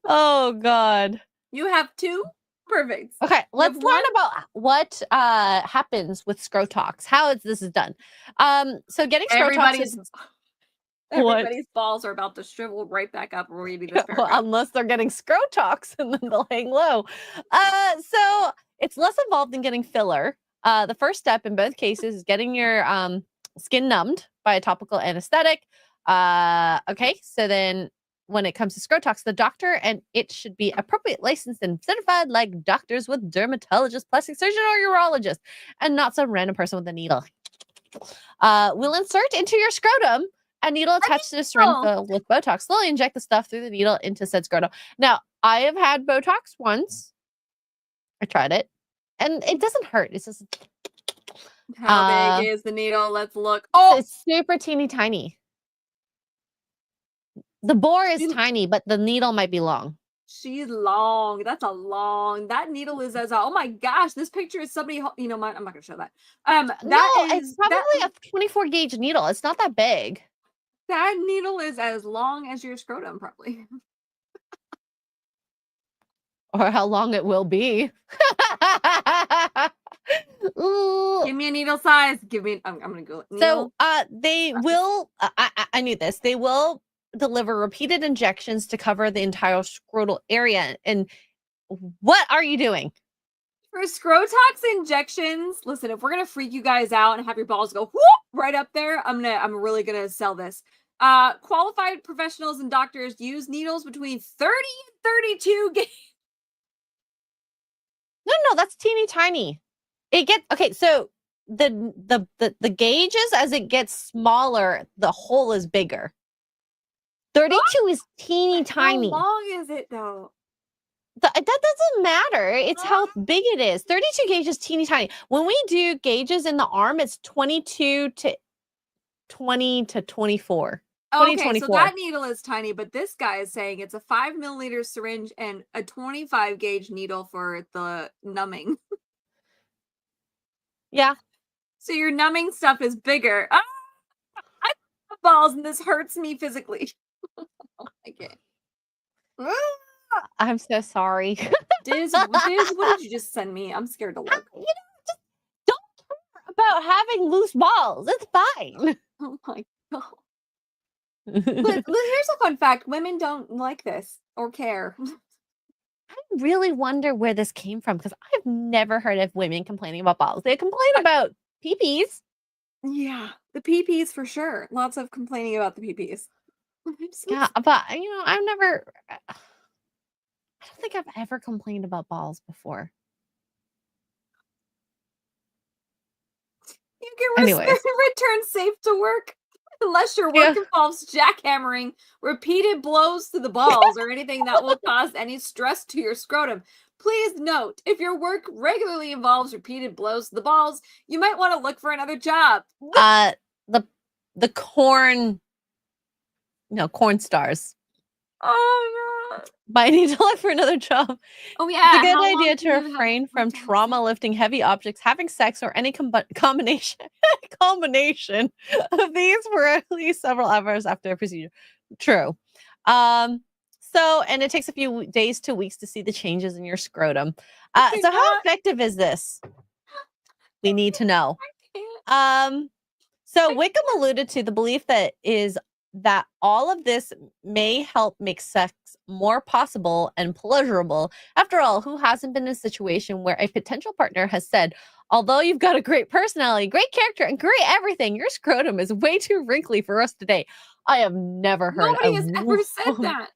Oh God. You have 2? Perfect. Okay, let's learn about what happens with SCROTOX. How this is done. So getting SCROTOX everybody's balls are about to shrivel right back up reading this paragraph. Well, unless they're getting SCROTOX and then they'll hang low. So it's less involved than getting filler. The first step in both cases is getting your skin numbed by a topical anesthetic. Okay, so then when it comes to SCROTOX, the doctor, and it should be appropriate licensed and certified like doctors with dermatologist, plastic surgeon, or urologist, and not some random person with a needle. We'll insert into your scrotum a needle attached to a syringe filled with Botox. Slowly inject the stuff through the needle into said scrotum. Now, I have had Botox once. I tried it, and it doesn't hurt. It's just... How big is the needle? Let's look. Oh! It's super teeny tiny. The bore is tiny, but the needle might be long. She's long. That's a long. That needle is as oh my gosh, this picture is somebody. I'm not gonna show that. It's probably a 24 gauge needle. It's not that big. That needle is as long as your scrotum, probably. Or how long it will be. Ooh. Give me a needle size. Give me. I'm gonna go. Needle. So they will. I knew this. They will deliver repeated injections to cover the entire scrotal area. And what are you doing? For SCROTOX injections, listen, if we're gonna freak you guys out and have your balls go whoop right up there, I'm really gonna sell this. Qualified professionals and doctors use needles between 30 and 32 gauge. No, that's teeny tiny. It gets okay, so the gauges, as it gets smaller, the hole is bigger. 32 is teeny tiny. How long is it though? That doesn't matter. It's how big it is. 32 gauge is teeny tiny. When we do gauges in the arm, it's 22 to 20 to 24. Okay, so 24. that needle is tiny, but this guy is saying it's a 5 milliliter syringe and a 25 gauge needle for the numbing. Yeah. So your numbing stuff is bigger. Ah! I have balls and this hurts me physically. Okay. I'm so sorry. Diz, what did you just send me? I'm scared to look. You know, just don't care about having loose balls. It's fine. Oh my god. But here's a fun fact. Women don't like this or care. I really wonder where this came from because I've never heard of women complaining about balls. They complain about peepees. Yeah, the PPs for sure. Lots of complaining about the PPs. Yeah, but I've never. I don't think I've ever complained about balls before. You can Anyways. return safe to work unless your work involves jackhammering repeated blows to the balls or anything that will cause any stress to your scrotum. Please note, if your work regularly involves repeated blows to the balls, you might want to look for another job. The corn stars. Oh god. Might need to look for another job. Oh yeah. It's a good idea to refrain from trauma lifting heavy objects, having sex, or any combination of these for at least several hours after a procedure. True. So, and it takes a few days to weeks to see the changes in your scrotum. So how effective is this? We need to know. So Wickham alluded to the belief that all of this may help make sex more possible and pleasurable. After all, who hasn't been in a situation where a potential partner has said, although you've got a great personality, great character, and great everything, your scrotum is way too wrinkly for us today. I have never heard Nobody has ever said that.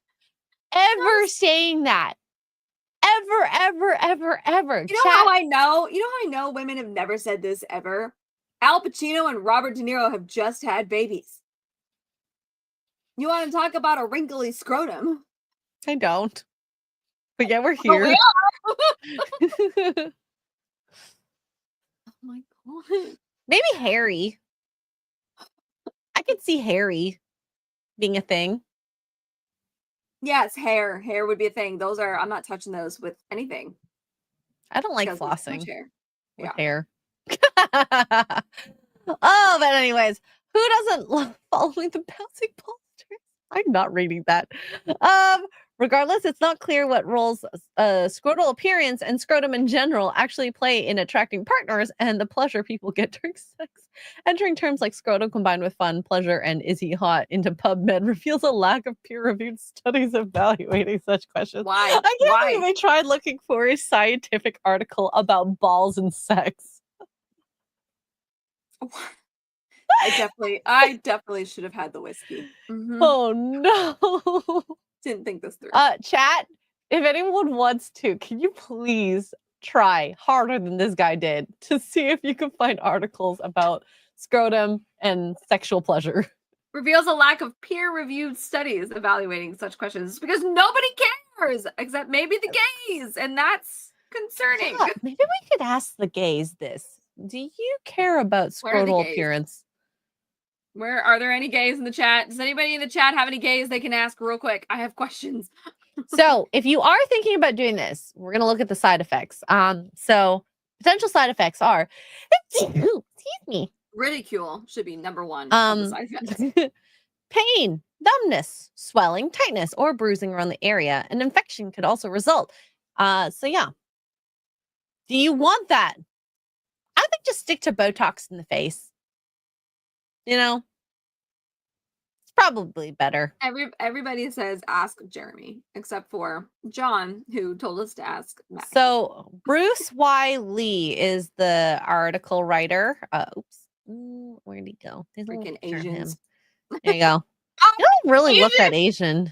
Ever saying that. Ever. You know how I know? You know how I know women have never said this ever? Al Pacino and Robert De Niro have just had babies. You want to talk about a wrinkly scrotum? I don't. But yeah, we're here. Oh my god. Maybe hairy. I could see hairy being a thing. Yes, hair. Hair would be a thing. I'm not touching those with anything. I don't like Because it's too flossing much hair. with hair. Oh, but anyways, who doesn't love following the bouncing posters? I'm not reading that. Regardless, it's not clear what roles scrotal appearance and scrotum in general actually play in attracting partners and the pleasure people get during sex. Entering terms like scrotum combined with fun, pleasure, and is he hot into PubMed reveals a lack of peer-reviewed studies evaluating such questions. Why? I can't believe they tried looking for a scientific article about balls and sex. I definitely should have had the whiskey. Mm-hmm. Oh no. Didn't think this through. Chat, if anyone wants to, can you please try harder than this guy did to see if you can find articles about scrotum and sexual pleasure? Reveals a lack of peer-reviewed studies evaluating such questions because nobody cares except maybe the gays, and that's concerning. Yeah, maybe we could ask the gays this. Do you care about scrotal appearance? Where are there any gays in the chat? Does anybody in the chat have any gays they can ask real quick? I have questions. So if you are thinking about doing this, we're going to look at the side effects. So potential side effects are, excuse me. Ridicule should be number one. Of the side effects. Pain, numbness, swelling, tightness, or bruising around the area. An infection could also result. So yeah. Do you want that? I think just stick to Botox in the face. You know, it's probably better. Everybody says ask Jeremy, except for John, who told us to ask Matt. So Bruce Y. Lee is the article writer. Where'd he go? Freaking Asians. There you go. You don't really look that Asian.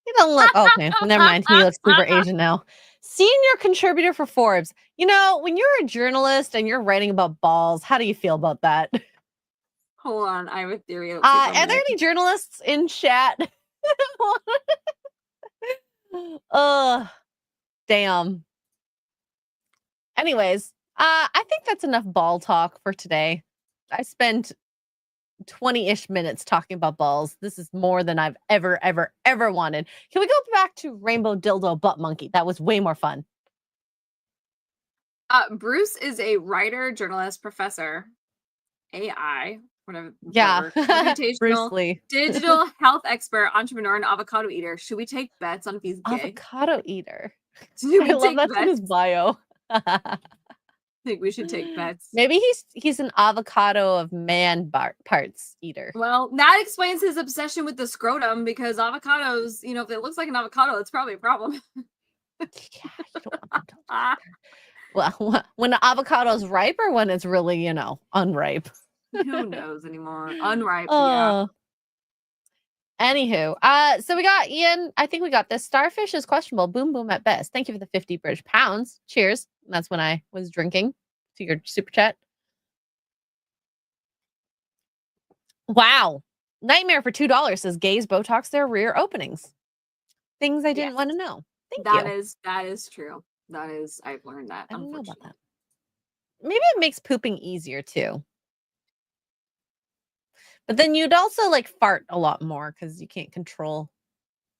He don't look okay. Never mind. He looks super Asian now. Senior contributor for Forbes. You know, when you're a journalist and you're writing about balls, how do you feel about that? Hold on, I have a theory. Are there any journalists in chat? Damn. Anyways, I think that's enough ball talk for today. I spent 20-ish minutes talking about balls. This is more than I've ever wanted. Can we go back to Rainbow Dildo Butt Monkey? That was way more fun. Bruce is a writer, journalist, professor, AI, whatever. Yeah. Bruce Computational, Lee. digital health expert, entrepreneur, and avocado eater. Should we take bets on if he's gay? Avocado eater. Should we I love take that's in his bets? bio. I think we should take bets. Maybe he's an avocado of man parts eater. Well, that explains his obsession with the scrotum, because avocados, you know, if it looks like an avocado, it's probably a problem. Yeah, you don't want them to look well, when the avocado's ripe or when it's really, unripe. Who knows anymore? Unripe, yeah. Anywho, so we got Ian. I think we got this. Starfish is questionable. Boom boom at best. Thank you for the 50 British pounds. Cheers. That's when I was drinking to your super chat. Wow. Nightmare for $2 says gays Botox their rear openings. Things I didn't want to know. Thank you. That is true. That is, I've learned that. I don't know about that. Maybe it makes pooping easier too. But then you'd also like fart a lot more because you can't control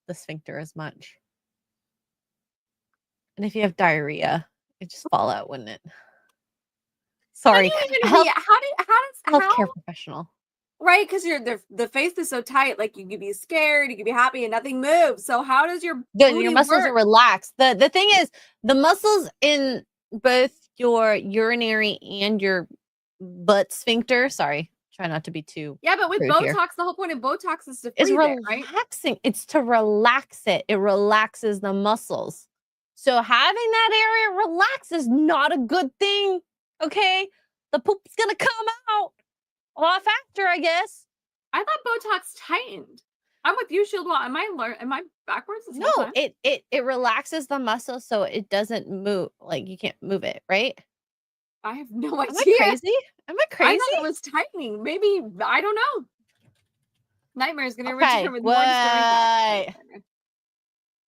the sphincter as much. And if you have diarrhea, it'd just fall out, wouldn't it? Sorry. Healthcare professional. Right, because the face is so tight, like you could be scared, you could be happy, and nothing moves. So how does your muscles are relaxed? The thing is, the muscles in both your urinary and your butt sphincter. Sorry, try not to be too. Yeah, but with Botox, the whole point of Botox is to freeze it, right? Relaxing. It's to relax it. It relaxes the muscles. So having that area relax is not a good thing. Okay, the poop's gonna come out a lot faster, I guess. I thought Botox tightened. I'm with you, Shieldwall. Am I backwards? No, it relaxes the muscle so it doesn't move. Like you can't move it, right? I have no idea. Am I crazy? Am I crazy? I thought it was tightening. Maybe, I don't know. Nightmare is going to reach with more disturbing.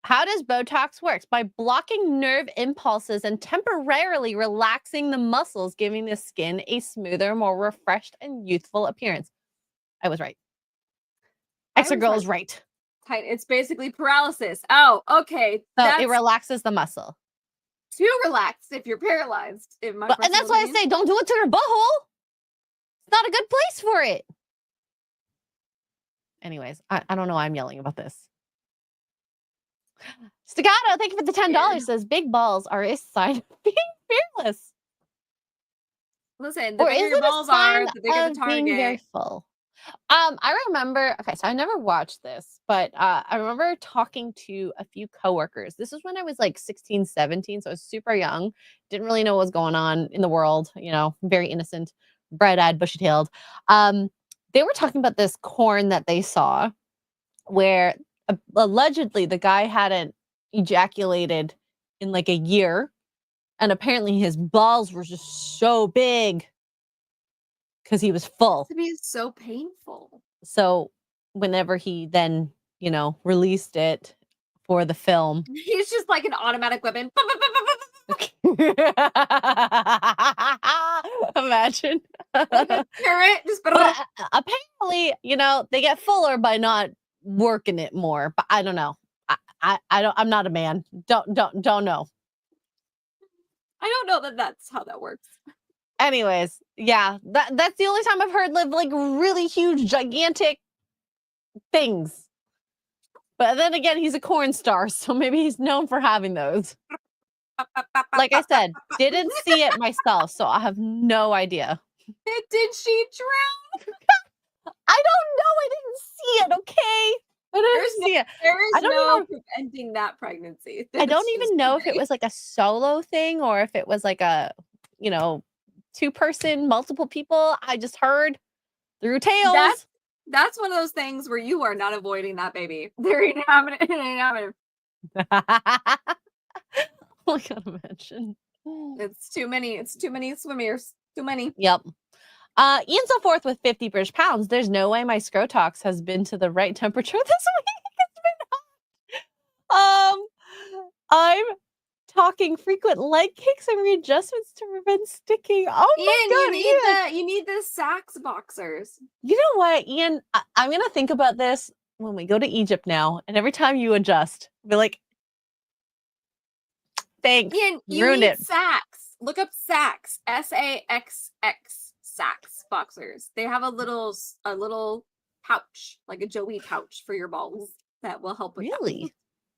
How does Botox work? By blocking nerve impulses and temporarily relaxing the muscles, giving the skin a smoother, more refreshed and youthful appearance. I was right. Extra girl is right. It's basically paralysis. Oh, okay. So it relaxes the muscle. Too relaxed if you're paralyzed. And that's why I say don't do it to your butthole. It's not a good place for it. Anyways, I don't know why I'm yelling about this. Staccato, thank you for the $10. Says big balls are a sign of being fearless. Listen, the bigger your balls are, the bigger the target. Being very full. I remember, okay, so I never watched this, but I remember talking to a few coworkers. This is when I was like 16, 17, so I was super young. Didn't really know what was going on in the world, very innocent, bright-eyed, bushy-tailed. They were talking about this corn that they saw where allegedly the guy hadn't ejaculated in like a year, and apparently his balls were just so big because he was full. To be so painful. So whenever he then, released it for the film, he's just like an automatic weapon. Imagine. Just apparently, they get fuller by not working it more. But I don't know. I'm not a man. Don't know. I don't know that that's how that works. Anyways, yeah, that's the only time I've heard like really huge, gigantic things. But then again, he's a corn star, so maybe he's known for having those. Like I said, didn't see it myself, so I have no idea. Did she drown? I don't know. I didn't see it, okay? I didn't see it. There is no preventing that pregnancy. I don't even know if it was like a solo thing or if it was like a, two-person, multiple people. I just heard through tales. That's one of those things where you are not avoiding that baby. There ain't happening. It ain't happening. I can't imagine. It's too many. It's too many swimmers. Too many. Yep. Ian so forth with 50 British pounds. There's no way my SCROTOX has been to the right temperature this week. I'm talking frequent leg kicks and readjustments to prevent sticking. Oh Ian, my god, Ian. you need the Sax boxers. You know what, Ian? I'm gonna think about this when we go to Egypt now, and every time you adjust, be like, thanks. Ian, you Ruined need it. Sax. Look up Sax. SAXX. Sax boxers. They have a little pouch, like a Joey pouch for your balls that will help with that. Really?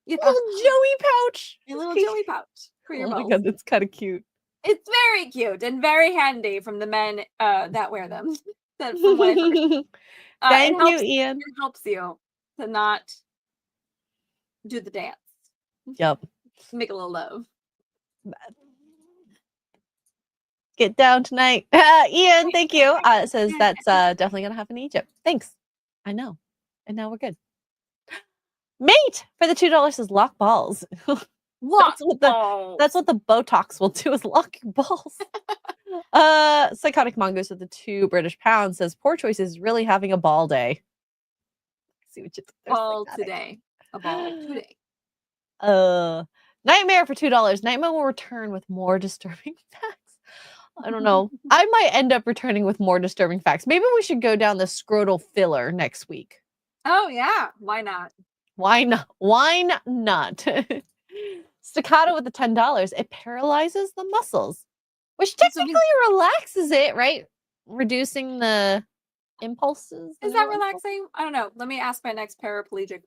Yeah. Little Joey pouch. A little Joey pouch for your Oh my balls. god, that's kind of cute. It's very cute and very handy from the men that wear them. That from what I've heard. Thank it you, helps, Ian. It helps you to not do the dance. Yep. Make a little love. Get down tonight. Ian, thank you. It says that's definitely gonna happen in Egypt. Thanks. I know. And now we're good. Mate for the $2 says lock balls. Lock That's what the Botox will do is lock your balls. Psychotic Mongoose with the 2 British pounds says poor choices really having a ball day. See what you think. Ball today. A ball today. Nightmare for $2. Nightmare will return with more disturbing facts. I don't know. I might end up returning with more disturbing facts. Maybe we should go down the scrotal filler next week. Oh yeah, why not? Why not? Why not? Staccato with the $10. It paralyzes the muscles, which technically relaxes it, right? Reducing the impulses. Is that relaxing? I don't know. Let me ask my next paraplegic.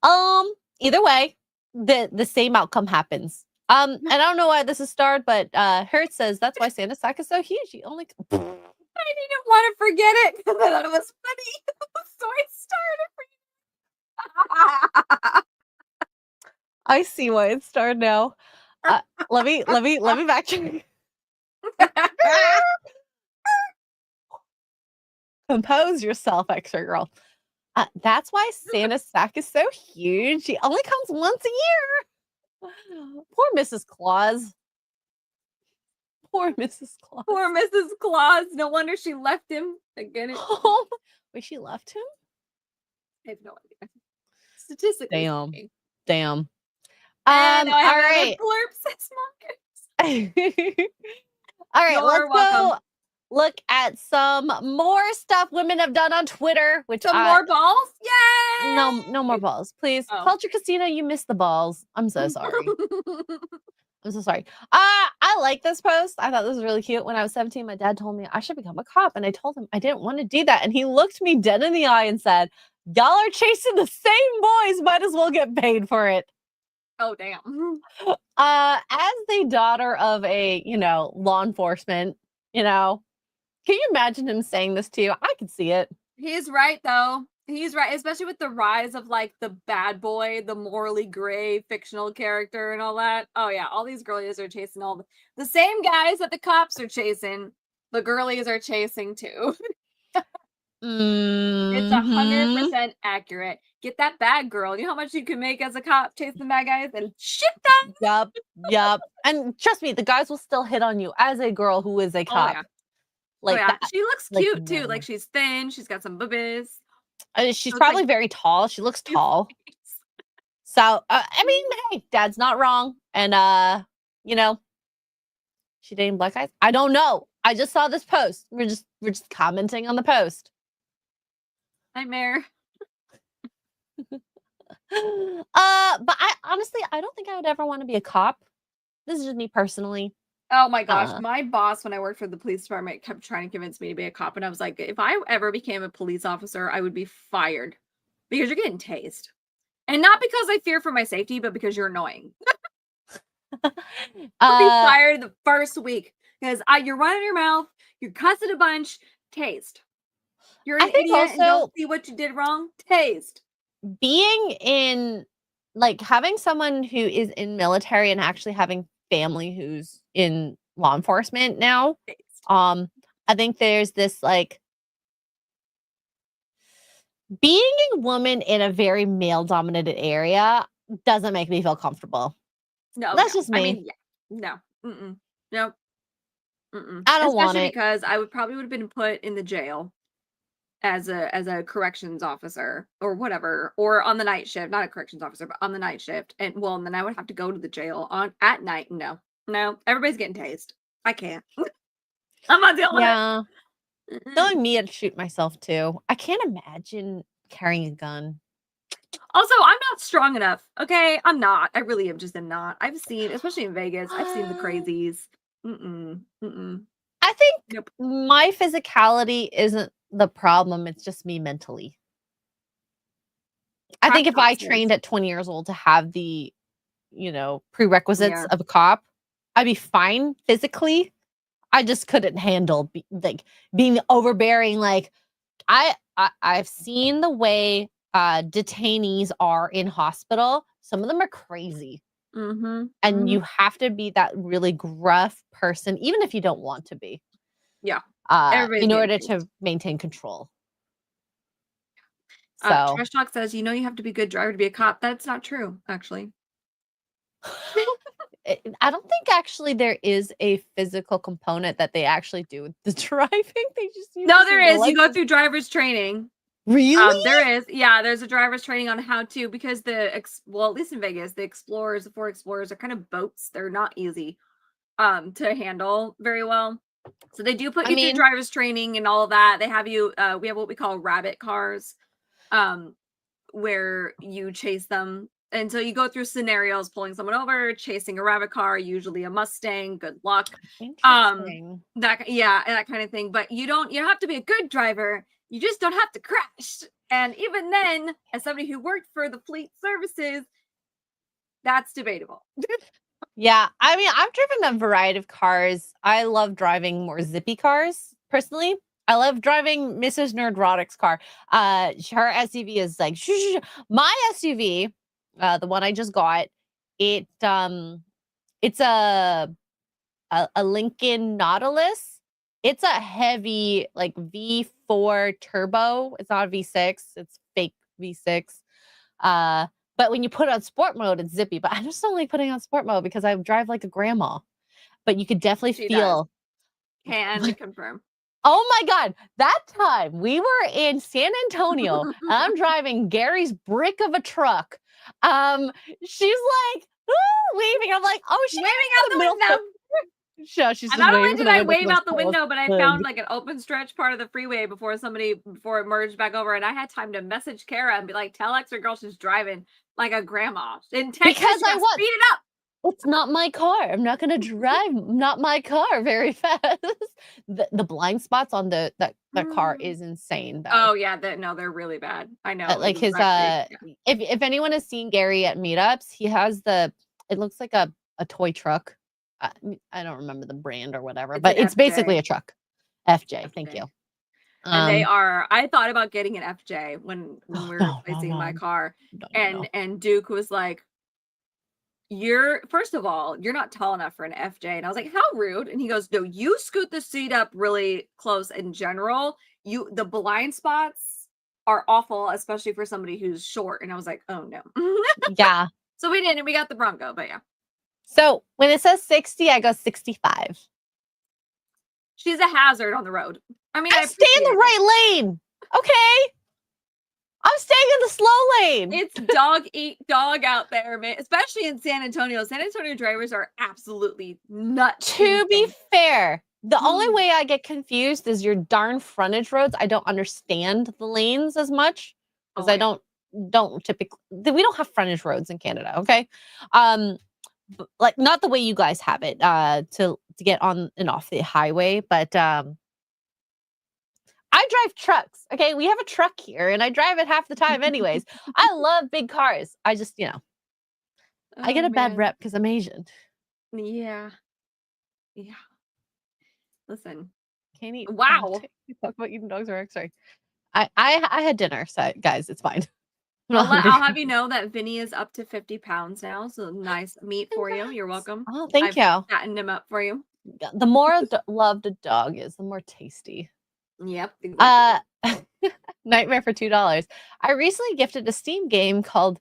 Oh, either way, the same outcome happens. And I don't know why this is starred, but Hertz says that's why Santa's sack is so huge. He only. I didn't want to forget it because I thought it was funny, so I started for you. I see why it's starred now. Let me backtrack. Compose yourself, X-ray girl. That's why Santa's sack is so huge. He only comes once a year. Poor Mrs. Claus. Poor Mrs. Claus. Poor Mrs. Claus. No wonder she left him again. Wait, she left him? I have no idea. Statistically speaking. Damn. And now I have all right. All right, let's go look at some more stuff women have done on Twitter. Which more balls? Yay! No more balls, please. Culture Casino, you missed the balls. I'm so sorry. I'm so sorry. I like this post. I thought this was really cute. When I was 17, my dad told me I should become a cop, and I told him I didn't want to do that. And he looked me dead in the eye and said, "Y'all are chasing the same boys. Might as well get paid for it." Oh damn. As the daughter of a law enforcement, can you imagine him saying this to you? I can see it. He's right though. He's right, especially with the rise of like the bad boy, the morally gray fictional character and all that. Oh yeah, all these girlies are chasing all the same guys that the cops are chasing. The girlies are chasing too. It's 100% accurate. Get that bad girl. You know how much you can make as a cop chasing bad guys and ship them? Yup. And trust me, the guys will still hit on you as a girl who is a cop. Oh, yeah. She looks cute too. Like she's thin. She's got some boobies. She's probably very tall. She looks tall. So I mean, hey, Dad's not wrong. And she dating black guys. I don't know. I just saw this post. We're just commenting on the post. Nightmare. But I honestly, I don't think I would ever want to be a cop. This is just me personally. Oh my gosh, my boss when I worked for the police department kept trying to convince me to be a cop, and I was like, if I ever became a police officer, I would be fired because you're getting tased, and not because I fear for my safety, but because you're annoying. I'll be fired the first week because you're running your mouth, you're cussing a bunch, tased. You're an idiot and don't see what you did wrong, tased. Being in, like, having someone who is in military and actually having family who's in law enforcement now, I think there's this, like, being a woman in a very male-dominated area doesn't make me feel comfortable. No, that's just me. I mean, no, no, I don't want it because I would have been put in the jail as a corrections officer or whatever, or on the night shift, not a corrections officer, but on the night shift. And well, and then I would have to go to the jail at night. No, everybody's getting tased. I can't. I'm not dealing Yeah. with it. Knowing me, I'd shoot myself too. I can't imagine carrying a gun. Also, I'm not strong enough. Okay, I'm not. I really am not. I've seen, especially in Vegas, I've seen the crazies. I think Nope. my physicality isn't the problem. It's just me mentally. I think if I Practice. trained at 20 years old to have the, prerequisites Yeah. of a cop, I'd be fine physically. I just couldn't handle being overbearing. Like I've seen the way detainees are in hospital. Some of them are crazy. And you have to be that really gruff person, even if you don't want to be. Yeah. In order to maintain control. Trash So Talk says, you have to be a good driver to be a cop. That's not true, actually. I don't think actually there is a physical component that they actually do with the driving. They just No, there is. You go through driver's training. Really? There is. Yeah, there's a driver's training on how to, because at least in Vegas, the Ford Explorers are kind of boats. They're not easy to handle very well. So they do put you through driver's training and all of that. They have you we have what we call rabbit cars, where you chase them. And so you go through scenarios, pulling someone over, chasing a rabbit car, usually a Mustang. Good luck. Interesting. That kind of thing. But you have to be a good driver. You just don't have to crash. And even then, as somebody who worked for the fleet services, that's debatable. Yeah, I mean, I've driven a variety of cars. I love driving more zippy cars, personally. I love driving Mrs. Nerdrotic's car. Her SUV is like, my SUV, the one I just got, it's a Lincoln Nautilus. It's a heavy, like V4 turbo. It's not a V6. It's fake V6. But when you put it on sport mode, it's zippy. But I just don't like putting it on sport mode because I drive like a grandma. But you could definitely feel. Can confirm. Oh my God. That time we were in San Antonio and I'm driving Gary's brick of a truck. She's like, waving. I'm like, oh, she's waving out the window. Sure, she's not only did I wave out the window, but I found like an open stretch part of the freeway before it merged back over, and I had time to message Kara and be like, "Tell extra girl she's driving like a grandma." In Texas, because I was speed it up. It's not my car. I'm not going to drive not my car very fast. The blind spots on that car is insane, though. Oh yeah, they're really bad. I know. Like his if anyone has seen Gary at meetups, he has it looks like a toy truck. I don't remember the brand or whatever, but it's basically a truck. FJ. Thank you. And they are. I thought about getting an FJ when we were replacing my car, and Duke was like, first of all, you're not tall enough for an FJ. And I was like, how rude. And he goes, no, you scoot the seat up really close in general. The blind spots are awful, especially for somebody who's short. And I was like, oh no. Yeah. So we didn't. We got the Bronco, but yeah. So when it says 60, I go 65. She's a hazard on the road. I mean, I stay in the right lane. Okay. I'm staying in the slow lane. It's dog eat dog out there, man. Especially in San Antonio. San Antonio drivers are absolutely nuts. To be fair, the only way I get confused is your darn frontage roads. I don't understand the lanes as much because I don't typically. We don't have frontage roads in Canada. Okay. Like not the way you guys have it to get on and off the highway, but I drive trucks. Okay, we have a truck here and I drive it half the time anyways. I love big cars. I just, I get a bad rep because I'm Asian. Yeah. Listen. Can't eat. Wow. Talk about eating dogs or sorry. I had dinner, so guys, it's fine. I'll have you know that Vinny is up to 50 pounds now. So nice meat for you. You're welcome. Oh, thank you. Fattened him up for you. The more loved a dog is, the more tasty. Yep. Exactly. Nightmare for $2. I recently gifted a Steam game called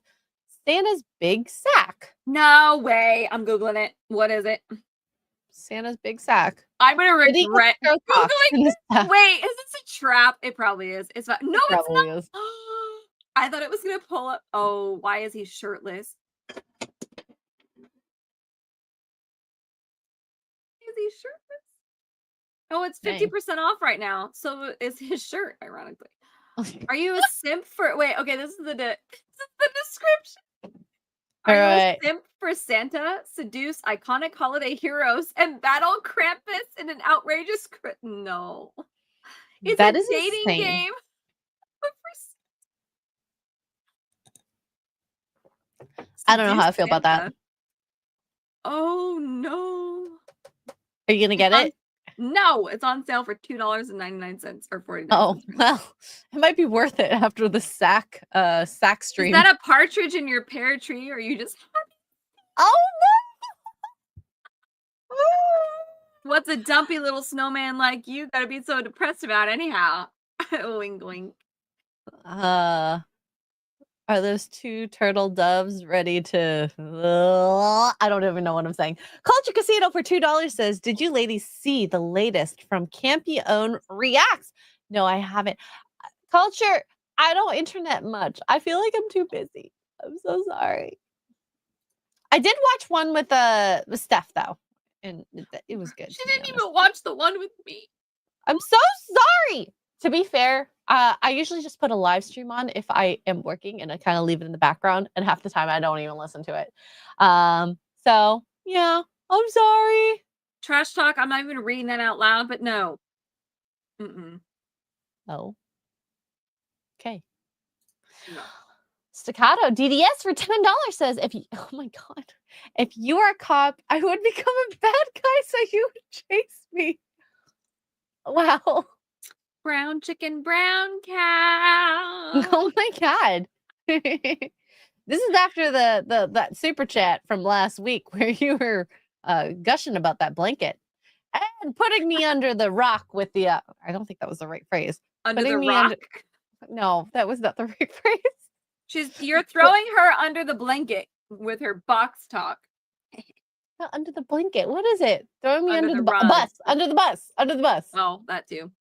Santa's Big Sack. No way. I'm Googling it. What is it? Santa's big sack. I'm gonna Did he get regret SCROTOX Googling in this. the sack? Wait, is this a trap? It probably is. It's not. No, It it's probably not. is. I thought it was gonna pull up. Oh, why is he shirtless? Is he shirtless? Oh, it's Dang. 50% off right now. So is his shirt, ironically. Are you a simp for wait, okay, this is the description. Are you a simp for Santa, seduce iconic holiday heroes, and battle Krampus in an outrageous no. It's That a is dating insane. game. I don't know how I Seduce feel about that. Santa. Oh no. Are you gonna get it? No, it's on sale for $2.99 or 49 Oh, cents. well, it might be worth it after the sack stream. Is that a partridge in your pear tree, or are you just happy? Oh no! What's a dumpy little snowman like you gotta be so depressed about anyhow? Wink wink. Are those two turtle doves ready to I don't even know what I'm saying. Culture Casino for $2 says, did you ladies see the latest from Campione Reacts? No, I haven't. Culture, I don't internet much. I feel like I'm too busy. I'm so sorry. I did watch one with Steph though, and it was good. She didn't even watch the one with me. I'm so sorry. To be fair, I usually just put a live stream on if I am working, and I kind of leave it in the background, and half the time I don't even listen to it. So yeah, I'm sorry. Trash talk. I'm not even reading that out loud, but no. Oh. Okay. No. Staccato DDS for $10 says, oh my god, if you were a cop, I would become a bad guy so you would chase me. Wow. Brown chicken, brown cow. Oh my god. This is after that super chat from last week where you were gushing about that blanket and putting me under the rock with the I don't think that was the right phrase. Under putting the me rock? No, that was not the right phrase. You're throwing her under the blanket with her box talk. Not under the blanket. What is it? Throwing me under the rug. bus. Under the bus. Under the bus. Oh, that too.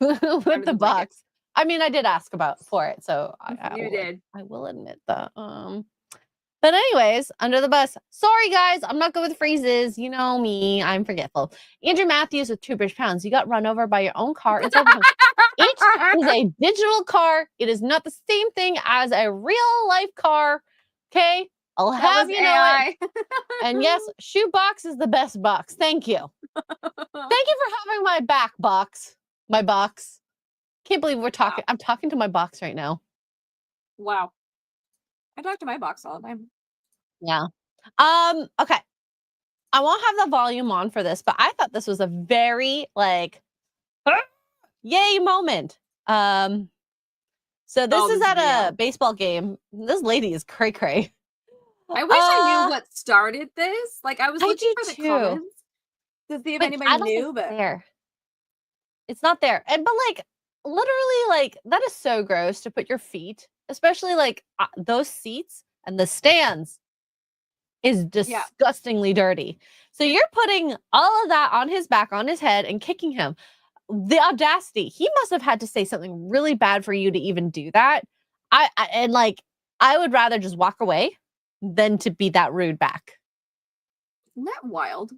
With the box. I mean, I did ask for it, so you did. I will admit that. But anyways, under the bus. Sorry guys, I'm not good with phrases. You know me, I'm forgetful. Andrew Matthews with 2 British pounds. You got run over by your own car. It is a digital car. It is not the same thing as a real life car. Okay, I'll have you know it. And yes, shoebox is the best box. Thank you. Thank you for having my back, box. My box. Can't believe we're talking. Wow. I'm talking to my box right now. Wow. I talk to my box all the time. Yeah. Okay. I won't have the volume on for this, but I thought this was a very yay moment. So this is at a baseball game. This lady is cray cray. I wish I knew what started this. I was looking for the comments to see if anybody knew, but it's not there. And but literally that is so gross to put your feet, especially those seats and the stands is disgustingly dirty. So you're putting all of that on his back, on his head, and kicking him. The audacity. He must have had to say something really bad for you to even do that. I would rather just walk away than to be that rude back. Isn't that wild?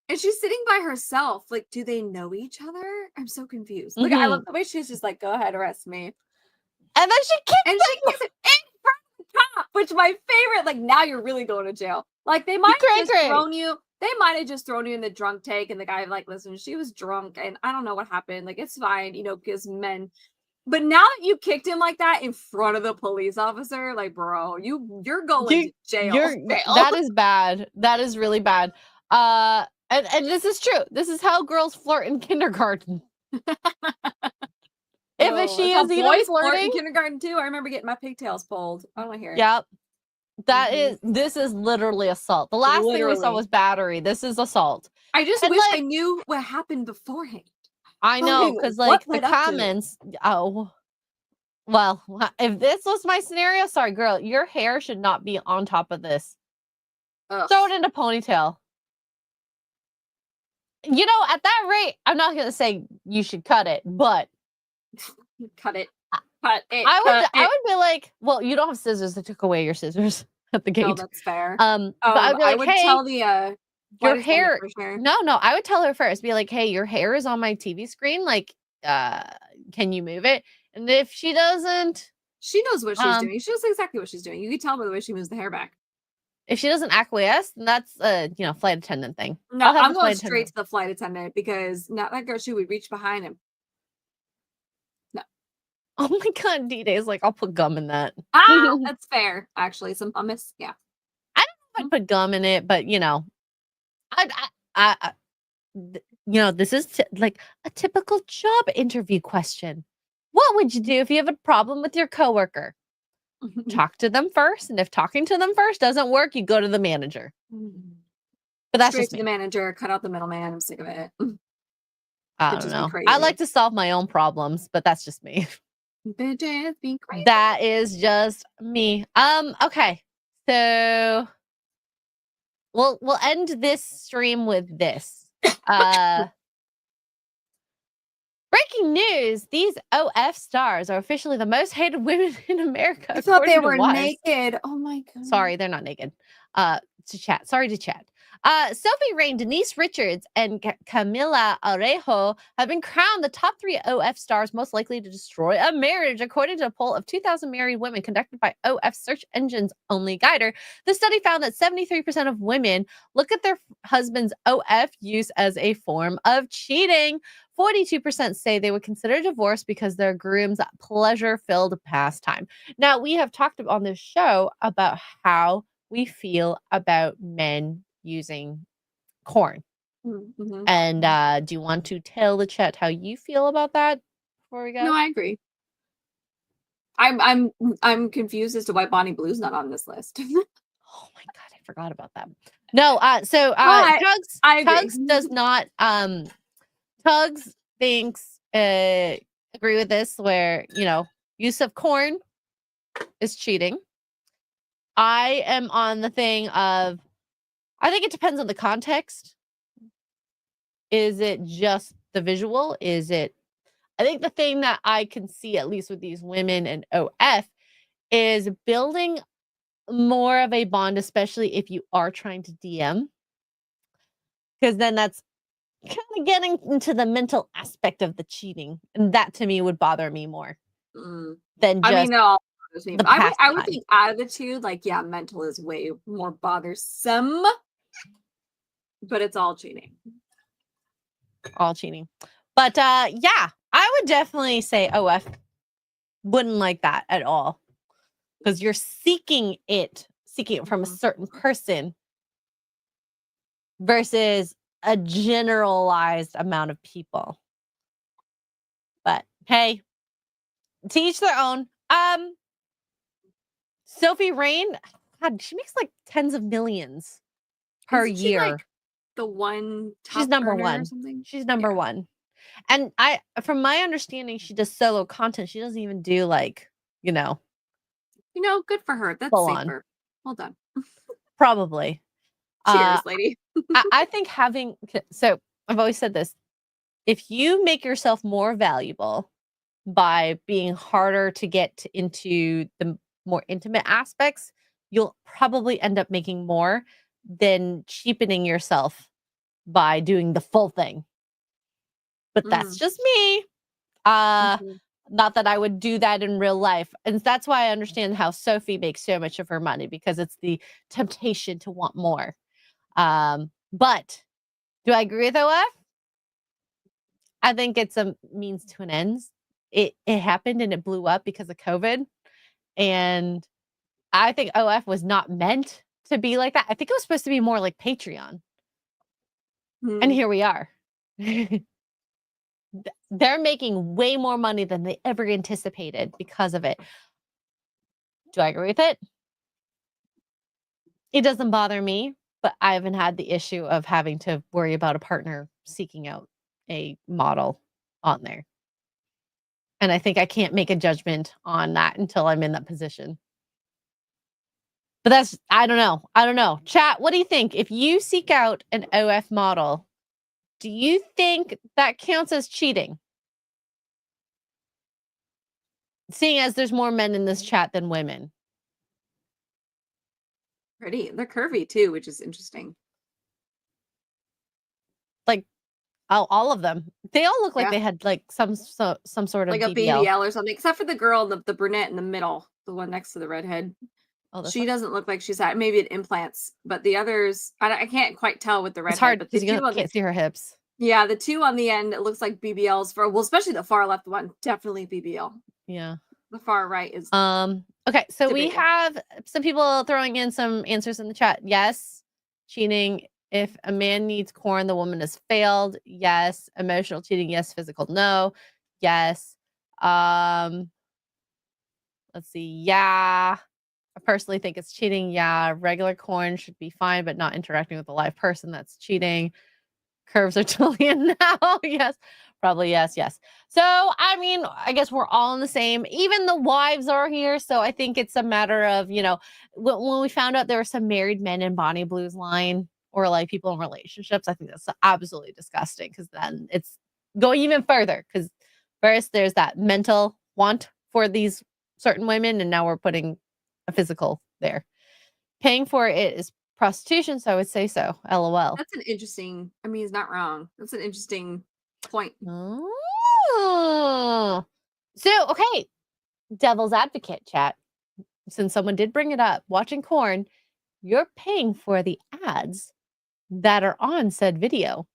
And she's sitting by herself. Do they know each other? I'm so confused. I love the way she's just go ahead, arrest me. And then she kicks him in front of the cop, which my favorite, now you're really going to jail. They might have just thrown you. They might have just thrown you in the drunk tank, and the guy listen, she was drunk, and I don't know what happened. It's fine, because men. But now that you kicked him like that in front of the police officer, bro, you're going to jail. That is bad. That is really bad. And this is true. This is how girls flirt in kindergarten. If she is even flirting in kindergarten too, I remember getting my pigtails pulled. I don't want to hear it. Yep. This is literally assault. The last thing we saw was battery. This is assault. I just wish I knew what happened beforehand. I know, because the comments. Oh, well, if this was my scenario, sorry, girl, your hair should not be on top of this. Ugh. Throw it in a ponytail. You know, at that rate, I'm not gonna say you should cut it, but Cut it. Cut it. I would be like, well, you don't have scissors. They took away your scissors at the No, gate. that's fair. But I'd be I like, would hey, tell the your flight attendant hair. for sure. No, I would tell her first. Be like, hey, your hair is on my TV screen. Like, can you move it? And if she doesn't, She knows what she's doing. She knows exactly what she's doing. You can tell by the way she moves the hair back. if she doesn't acquiesce, then that's a flight attendant thing. No, I'll have I'm the going flight straight attendant. to the flight attendant because not that girl. She would reach behind him. Oh my god, D-Day's like, I'll put gum in that. Ah, that's fair. Actually, some hummus. Yeah. I'd put gum in it, but this is like a typical job interview question. What would you do if you have a problem with your coworker? Talk to them first, and if talking to them first doesn't work, you go to the manager. But that's Straight just to me. the manager. Cut out the middleman. I'm sick of it. I Bitches don't be know. crazy. I like to solve my own problems, but that's just me. Bitches be crazy. That is just me. Okay. So we'll end this stream with this. Breaking news, these OF stars are officially the most hated women in America. I thought they according to were Wives. naked. Oh my god. Sorry, they're not naked. Sorry to chat. Sophie Rain, Denise Richards, and Camila Arejo have been crowned the top 3 OF stars most likely to destroy a marriage, according to a poll of 2,000 married women conducted by OF search engines only guider. The study found that 73% of women look at their husband's OF use as a form of cheating. 42% say they would consider divorce because their groom's pleasure-filled pastime. Now, we have talked on this show about how we feel about men using corn. Mm-hmm. And do you want to tell the chat how you feel about that before we go? No, I agree. I'm confused as to why Bonnie Blue's not on this list. Oh my god, I forgot about that. No, Tugs does not Tugs thinks agree with this where, use of corn is cheating. I am on the thing of I think it depends on the context. Is it just the visual? I think the thing that I can see, at least with these women and OF, is building more of a bond, especially if you are trying to DM. Because then that's kind of getting into the mental aspect of the cheating. And that to me would bother me more than just I would think attitude, like, yeah, mental is way more bothersome. But it's all cheating. All cheating. But yeah, I would definitely say OF wouldn't like that at all. Because you're seeking it from a certain person versus a generalized amount of people. But hey, to each their own. Sophie Rain, God, she makes like tens of millions per year. She, like, the one she's number one. She's number one. And from my understanding, she does solo content. She doesn't even do like, good for her. That's safer. Well done. Probably. Cheers, lady. I think so I've always said this. If you make yourself more valuable by being harder to get into the more intimate aspects, you'll probably end up making more than cheapening yourself by doing the full thing. But that's just me. Not that I would do that in real life. And that's why I understand how Sophie makes so much of her money, because it's the temptation to want more. But do I agree with OF? I think it's a means to an end. It happened and it blew up because of COVID. And I think OF was not meant to be like that. I think it was supposed to be more like Patreon. And here we are. They're making way more money than they ever anticipated because of it. Do I agree with it? It doesn't bother me, but I haven't had the issue of having to worry about a partner seeking out a model on there. And I think I can't make a judgment on that until I'm in that position. But I don't know. Chat, what do you think? If you seek out an OF model, Do you think that counts as cheating? Seeing as there's more men in this chat than women. Pretty. They're curvy too, which is interesting. Like, all of them. They all look like Yeah. they had like some sort of Like a BBL. BBL or something, except for the girl, the brunette in the middle, the one next to the redhead. Oh, this She one? doesn't look like she's had maybe it implants, but the others, I can't quite tell with the redhead. It's hard but the because you two on can't see her hips. yeah, the two on the end, it looks like BBLs for well, especially the far left one, definitely BBL. Yeah. The far right is Okay, so we debatable. have some people throwing in some answers in the chat. Yes, cheating. If a man needs corn, the woman has failed. Yes. Emotional cheating. Yes. Physical. No. Yes. Let's see. Yeah. I personally think it's cheating. Yeah. Regular corn should be fine, but not interacting with a live person. That's cheating. Curves are totally in now. Yes. Probably yes. Yes. So, I mean, I guess we're all in the same. Even the wives are here. So I think it's a matter of, when we found out there were some married men in Bonnie Blue's line or like people in relationships, I think that's absolutely disgusting because then it's going even further. Because first there's that mental want for these certain women, and now we're putting a physical there. Paying for it is prostitution, so I would say so. LOL. That's an interesting. I mean, he's not wrong. That's an interesting point. Oh. So, okay. Devil's advocate chat. Since someone did bring it up, watching corn, you're paying for the ads that are on said video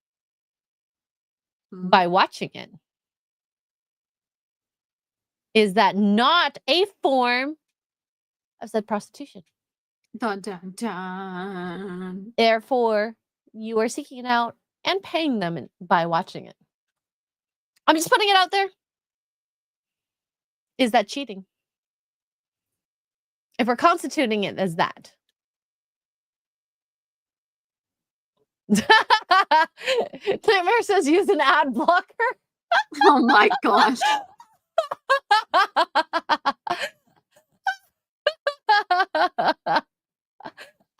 by watching it. Is that not a form of said prostitution? Dun dun dun. Therefore, you are seeking it out and paying them by watching it. I'm just putting it out there. Is that cheating? If we're constituting it as that. Nightmare says use an ad blocker. Oh my gosh.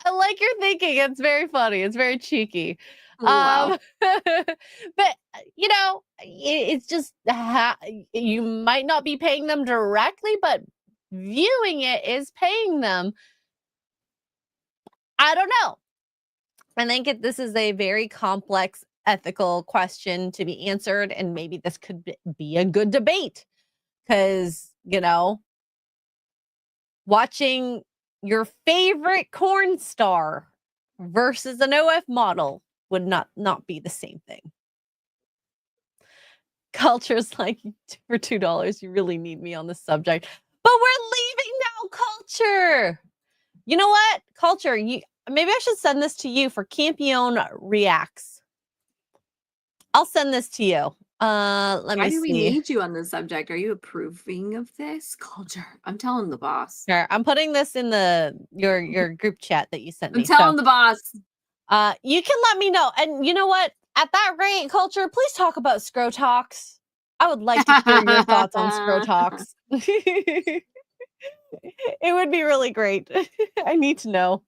I like your thinking. It's very funny. It's very cheeky. Wow. But it's just you might not be paying them directly, but viewing it is paying them. I don't know. I think this is a very complex ethical question to be answered, and maybe this could be a good debate because watching your favorite corn star versus an OF model would not be the same thing. Culture's like, for $2, you really need me on this subject. But we're leaving now, Culture. You know what? Culture, maybe I should send this to you for Campione Reacts. I'll send this to you. Let me see. Why do we need you on this subject? Are you approving of this? Culture. I'm telling the boss. Sure. I'm putting this in your group chat that you sent me. I'm telling the boss. You can let me know. And you know what? At that rate, Culture, please talk about SCROTOX. I would like to hear your thoughts on SCROTOX. It would be really great. I need to know.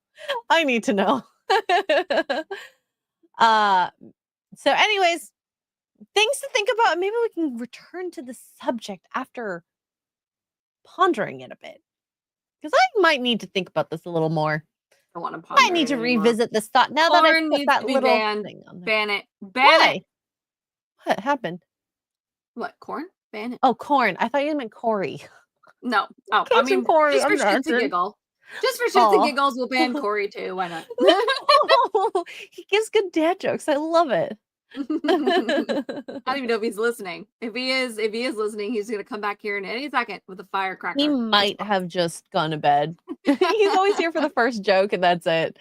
So anyways, things to think about. Maybe we can return to the subject after pondering it a bit. Because I might need to think about this a little more. I want to ponder. I need to revisit this thought now that I put that little thing on there. Ban it. Ban it. What happened? What, corn? Ban it. Oh, corn. I thought you meant Corey. No. Oh, I mean, Corey, just for shits and giggles. Just for shits and giggles, we'll ban Corey too. Why not? No, he gives good dad jokes. I love it. I don't even know if he's listening. If he is listening, he's gonna come back here in any second with a firecracker. He might have just gone to bed. He's always here for the first joke, and that's it.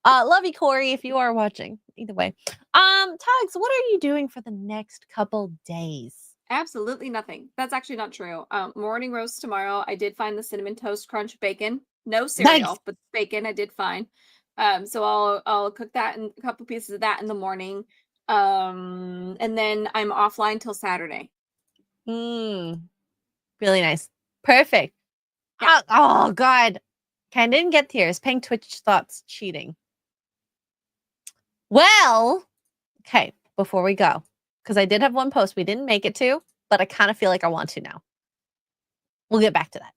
Love you, Corey, if you are watching. Either way. Tugs, what are you doing for the next couple days? Absolutely nothing. That's actually not true. Morning roast tomorrow. I did find the cinnamon toast crunch bacon. No cereal, Nice. but bacon I did find. So I'll cook that and a couple pieces of that in the morning. And then I'm offline till Saturday. Really nice. Perfect. Yeah. Oh God. Okay, I didn't get here. Is paying Twitch thoughts cheating? Well, okay. before we go, because I did have one post we didn't make it to, but I kind of feel like I want to now. We'll get back to that.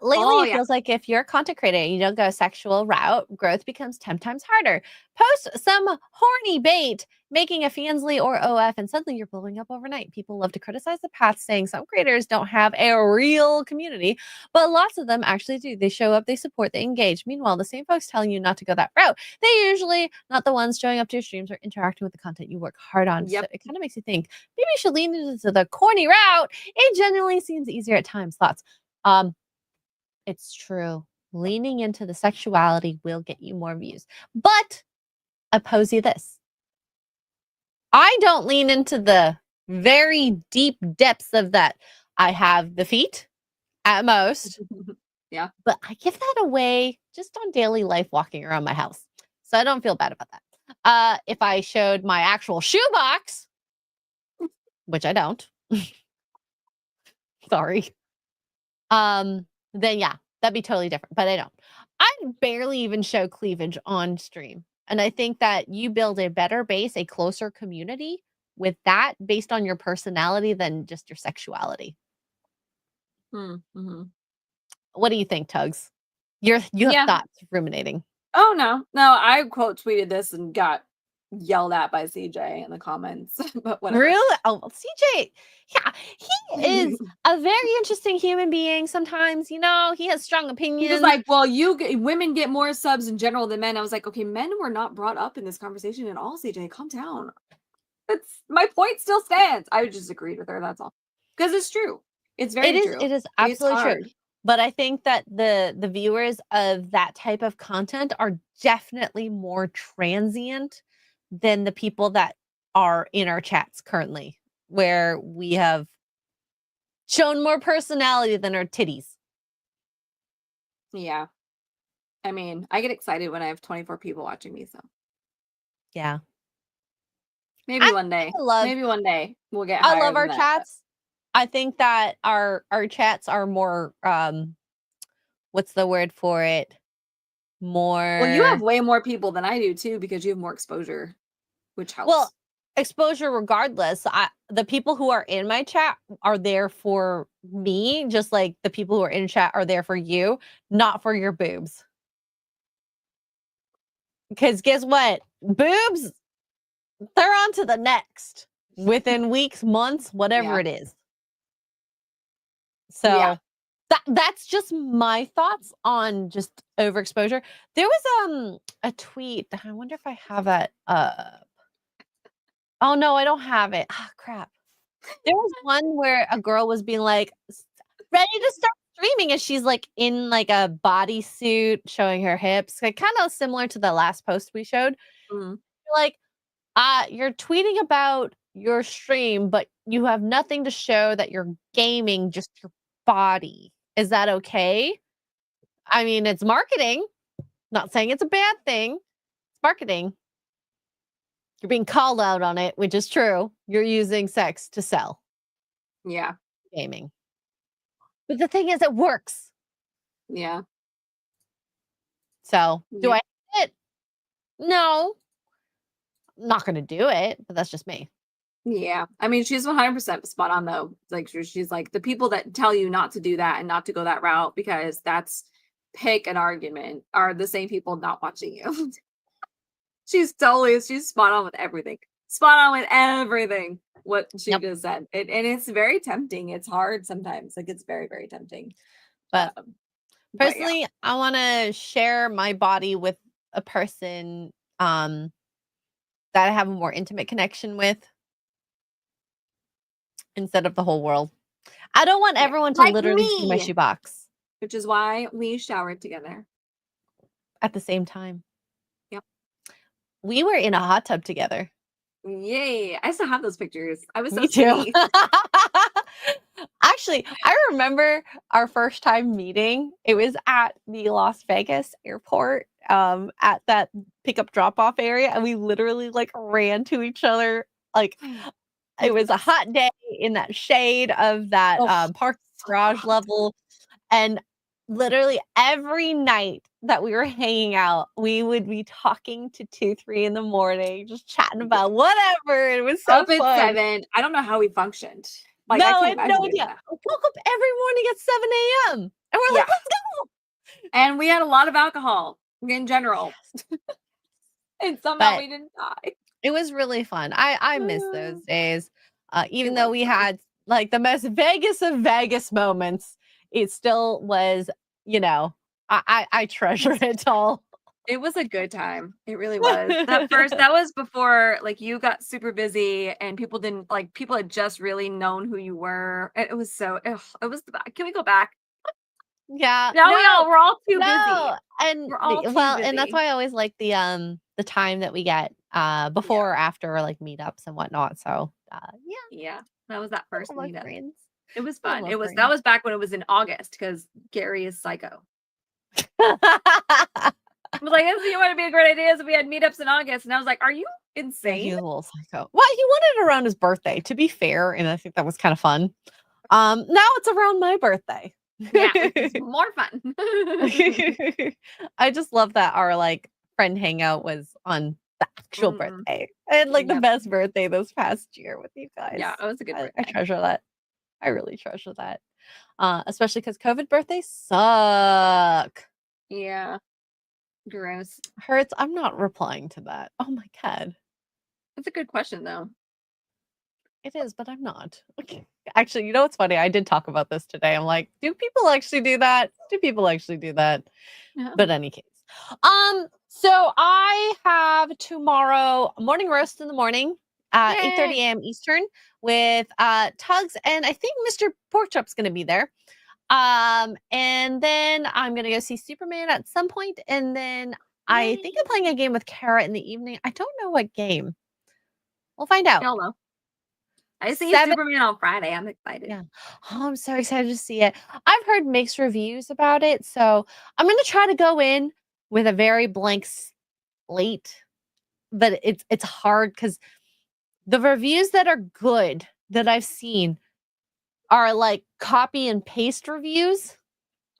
Lately, it feels like if you're a content creator and you don't go a sexual route, growth becomes 10 times harder. Post some horny bait, making a Fansly or OF, and suddenly you're blowing up overnight. People love to criticize the path, saying some creators don't have a real community, but lots of them actually do. They show up, they support, they engage. Meanwhile, the same folks telling you not to go that route, they're usually not the ones showing up to your streams or interacting with the content you work hard on. Yep. So it kind of makes you think, maybe you should lean into the corny route. It genuinely seems easier at times. Thoughts? It's true. Leaning into the sexuality will get you more views. But I pose you this. I don't lean into the very deep depths of that. I have the feet at most. Yeah. But I give that away just on daily life walking around my house. So I don't feel bad about that. If I showed my actual shoebox, which I don't. Sorry. Then yeah, that'd be totally different, but I don't. I barely even show cleavage on stream. And I think that you build a better base, a closer community with that based on your personality than just your sexuality. Mm-hmm. What do you think, Tugs? You have thoughts ruminating. Oh, no. I quote tweeted this and got yelled at by CJ in the comments. But whatever. Really? Oh, CJ, yeah, he is a very interesting human being. Sometimes, he has strong opinions. He was like, well, women get more subs in general than men. I was like, okay, men were not brought up in this conversation at all, CJ. Calm down. My point still stands. I just agreed with her. That's all. Because it's true. It's very true. It is absolutely true. But I think that the viewers of that type of content are definitely more transient than the people that are in our chats currently, where we have shown more personality than our titties. Yeah. I mean, I get excited when I have 24 people watching me, so. Yeah. Maybe one day we'll get higher. I love our chats. I think that our chats are more what's the word for it? More. Well, you have way more people than I do too, because you have more exposure, which helps. Well, exposure regardless. The people who are in my chat are there for me, just like the people who are in chat are there for you, not for your boobs. Because guess what? Boobs, they're on to the next within weeks, months, whatever it is. So that's just my thoughts on just overexposure. There was a tweet. I wonder if I have that up. Oh no, I don't have it. Ah, crap. There was one where a girl was being like ready to start streaming, and she's like in like a bodysuit showing her hips, like kind of similar to the last post we showed. Mm-hmm. Like, you're tweeting about your stream, but you have nothing to show that you're gaming, just your body. Is that okay? I mean, it's marketing. Not saying it's a bad thing. It's marketing. You're being called out on it, which is true. You're using sex to sell. Yeah. Gaming. But the thing is, it works. Yeah. So, do I hate it? No. I'm not going to do it, but that's just me. Yeah. I mean, she's 100% spot on, though. Like, she's like, the people that tell you not to do that and not to go that route because that's pick an argument are the same people not watching you. She's spot on with everything. Spot on with everything. What she just said. And it's very tempting. It's hard sometimes. Like, it's very, very tempting. But personally, I want to share my body with a person that I have a more intimate connection with instead of the whole world. I don't want everyone to like literally see my shoebox. Which is why we showered together. At the same time. Yep. We were in a hot tub together. Yay. I still have those pictures. I was so Me too. sweet. Actually, I remember our first time meeting. It was at the Las Vegas airport, at that pickup drop-off area, and we literally like ran to each other. Like, it was a hot day in that shade of that park garage level, and literally every night that we were hanging out, we would be talking to 2, 3 in the morning, just chatting about whatever. It was so Up at fun. 7. I don't know how we functioned. Like, No, I I can't had imagine no doing idea. that. I woke up every morning at 7 a.m. And we're like, Yeah. let's go. And we had a lot of alcohol in general. And somehow But we didn't die. it was really fun. I miss those days. Even It though was we fun. had like the most Vegas of Vegas moments, it still was, I treasure it all. It was a good time. It really was. That was before like you got super busy and people didn't like people had just really known who you were. It was so it was the can we go back? Yeah. Now No, we're all too busy. no. And We're all too and that's busy. why I always like the time that we get before or after like meetups and whatnot. So yeah. Yeah. That was that first All my meetup. friends. It was All fun. my That was friends. back when it was in August because Gary is psycho. I was like, this would be a great idea if we had meetups in August. And I was like, are you Yeah, insane? he was a little psycho. Well, he wanted it around his birthday, to be fair, and I think that was kind of fun. Now it's around my birthday. Yeah, which is more fun. I just love that our like friend hangout was on the actual birthday. I had like the Yep. best birthday this past year with you guys. Yeah, it was a good I birthday. treasure that. I really treasure that. Especially because COVID birthdays suck. Yeah. Gross. Hurts. I'm not replying to that. Oh my god. That's a good question though. It is, but I'm not. Okay. Actually, you know what's funny? I did talk about this today. I'm like, do people actually do that? Do people actually do that? Yeah. But any case. So I have tomorrow morning roast in the morning, 8:30 a.m. Eastern with Tugs, and I think Mr. Porkchop's gonna be there. And then I'm gonna go see Superman at some point, and then I think I'm playing a game with Kara in the evening. I don't know what game. We'll find out. Hello. I see 7 Superman on Friday. I'm excited. Yeah. Oh, I'm so excited to see it. I've heard mixed reviews about it, so I'm gonna try to go in with a very blank slate. But it's hard because the reviews that are good that I've seen are like copy and paste reviews.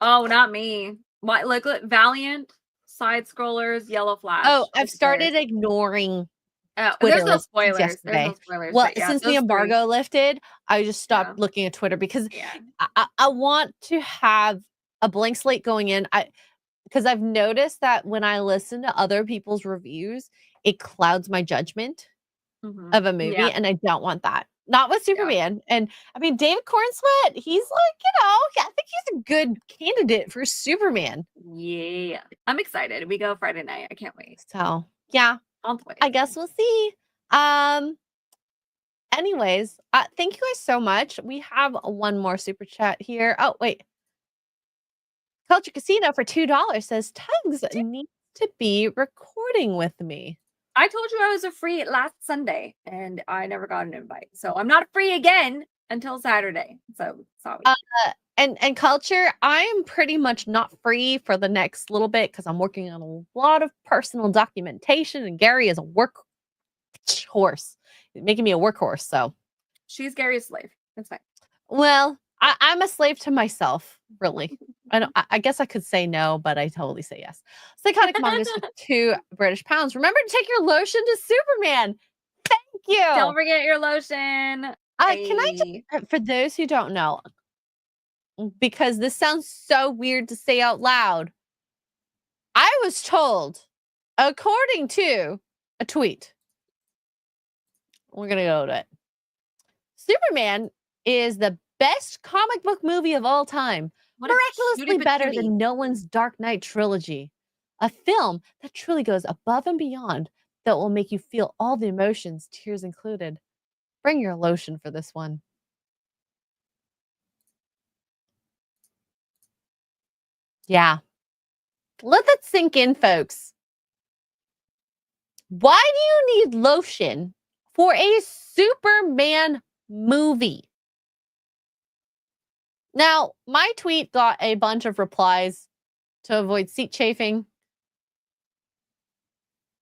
Oh, not me. Why? Look, Valiant, side scrollers, Yellow Flash. Oh, I've It's better. started ignoring Oh, Twitter there's no listings spoilers. There's yesterday. no spoilers. Well, but yeah, since the those embargo lifted, I just stopped Yeah. looking at Twitter because three. Yeah. I want to have a blank slate going in. Because I've noticed that when I listen to other people's reviews, it clouds my judgment Mhm. of a movie, Yeah. and I don't want that. Not with Superman. And I mean, David Cornsweet, he's like, I think he's a good candidate for Superman. Yeah. I'm excited. We go Friday night. I can't wait. So yeah, I'll wait. I guess we'll see. Anyways, thank you guys so much. We have one more super chat here. Oh, wait. Culture Casino for $2 says Tugs needs to be recording with me. I told you I was a free last Sunday and I never got an invite. So I'm not free again until Saturday. So sorry. And Culture, I am pretty much not free for the next little bit because I'm working on a lot of personal documentation, and Gary is a workhorse, making me a workhorse. So She's Gary's slave. That's fine. well, I'm a slave to myself, really. I guess I could say no, but I totally say yes. Psychotic Mongoose with 2 British pounds. Remember to take your lotion to Superman. Thank you. Don't forget your lotion. Can I just, for those who don't know, because this sounds so weird to say out loud, I was told, according to a tweet, we're going to go to it. Superman is the best comic book movie of all time, miraculously better than Nolan's Dark Knight trilogy, a film that truly goes above and beyond that will make you feel all the emotions, tears included. Bring your lotion for this one. Yeah. Let that sink in, folks. Why do you need lotion for a Superman movie? Now, my tweet got a bunch of replies to avoid seat chafing.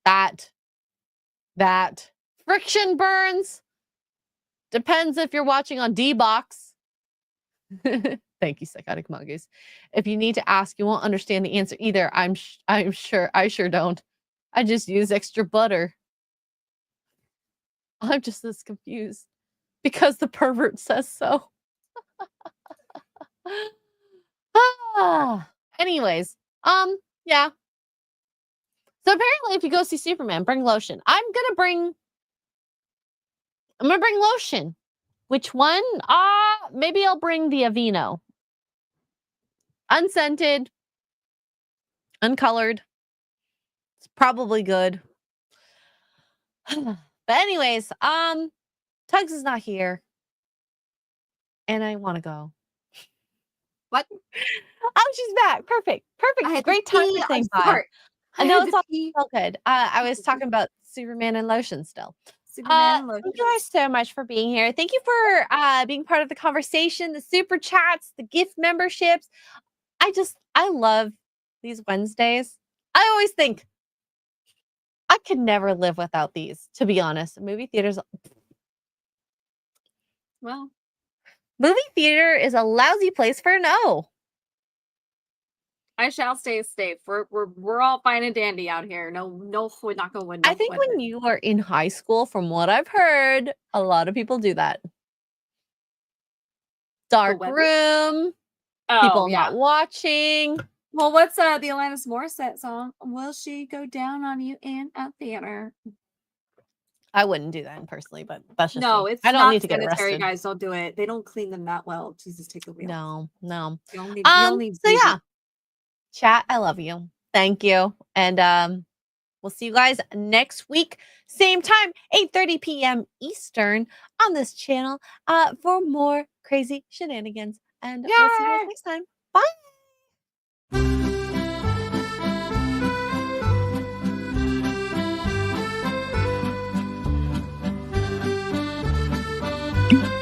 That friction burns. Depends if you're watching on D-Box. Thank you, Psychotic Mongoose. If you need to ask, you won't understand the answer either. I'm sure. I sure don't. I just use extra butter. I'm just as confused because the pervert says so. Anyways, yeah. So apparently, if you go see Superman, bring lotion. I'm gonna bring lotion. Which one? Maybe I'll bring the Aveeno. Unscented, uncolored. It's probably good. But anyways, Tugs is not here. And I want to go. What? Oh, she's back. Perfect. Great time to say bye. I know it's all good. I was talking about Superman and lotion still. Superman and lotion. Thank you guys so much for being here. Thank you for being part of the conversation, the super chats, the gift memberships. I love these Wednesdays. I always think I could never live without these, to be honest. Movie theaters. Well, movie theater is a lousy place for no. I shall stay safe. We're all fine and dandy out here. No, we're not going. I think when you are in high school, from what I've heard, a lot of people do that. Dark room, people not watching. Well, what's the Alanis Morissette song? Will she go down on you in a theater? I wouldn't do that personally, but that's just no. me. It's I don't not need to get sanitary, arrested. guys. Don't do it. They don't clean them that well. Jesus, take the wheel. No. So yeah, chat. I love you. Thank you, and we'll see you guys next week, same time, 8:30 p.m. Eastern on this channel, for more crazy shenanigans. And we'll see you guys next time. Bye. you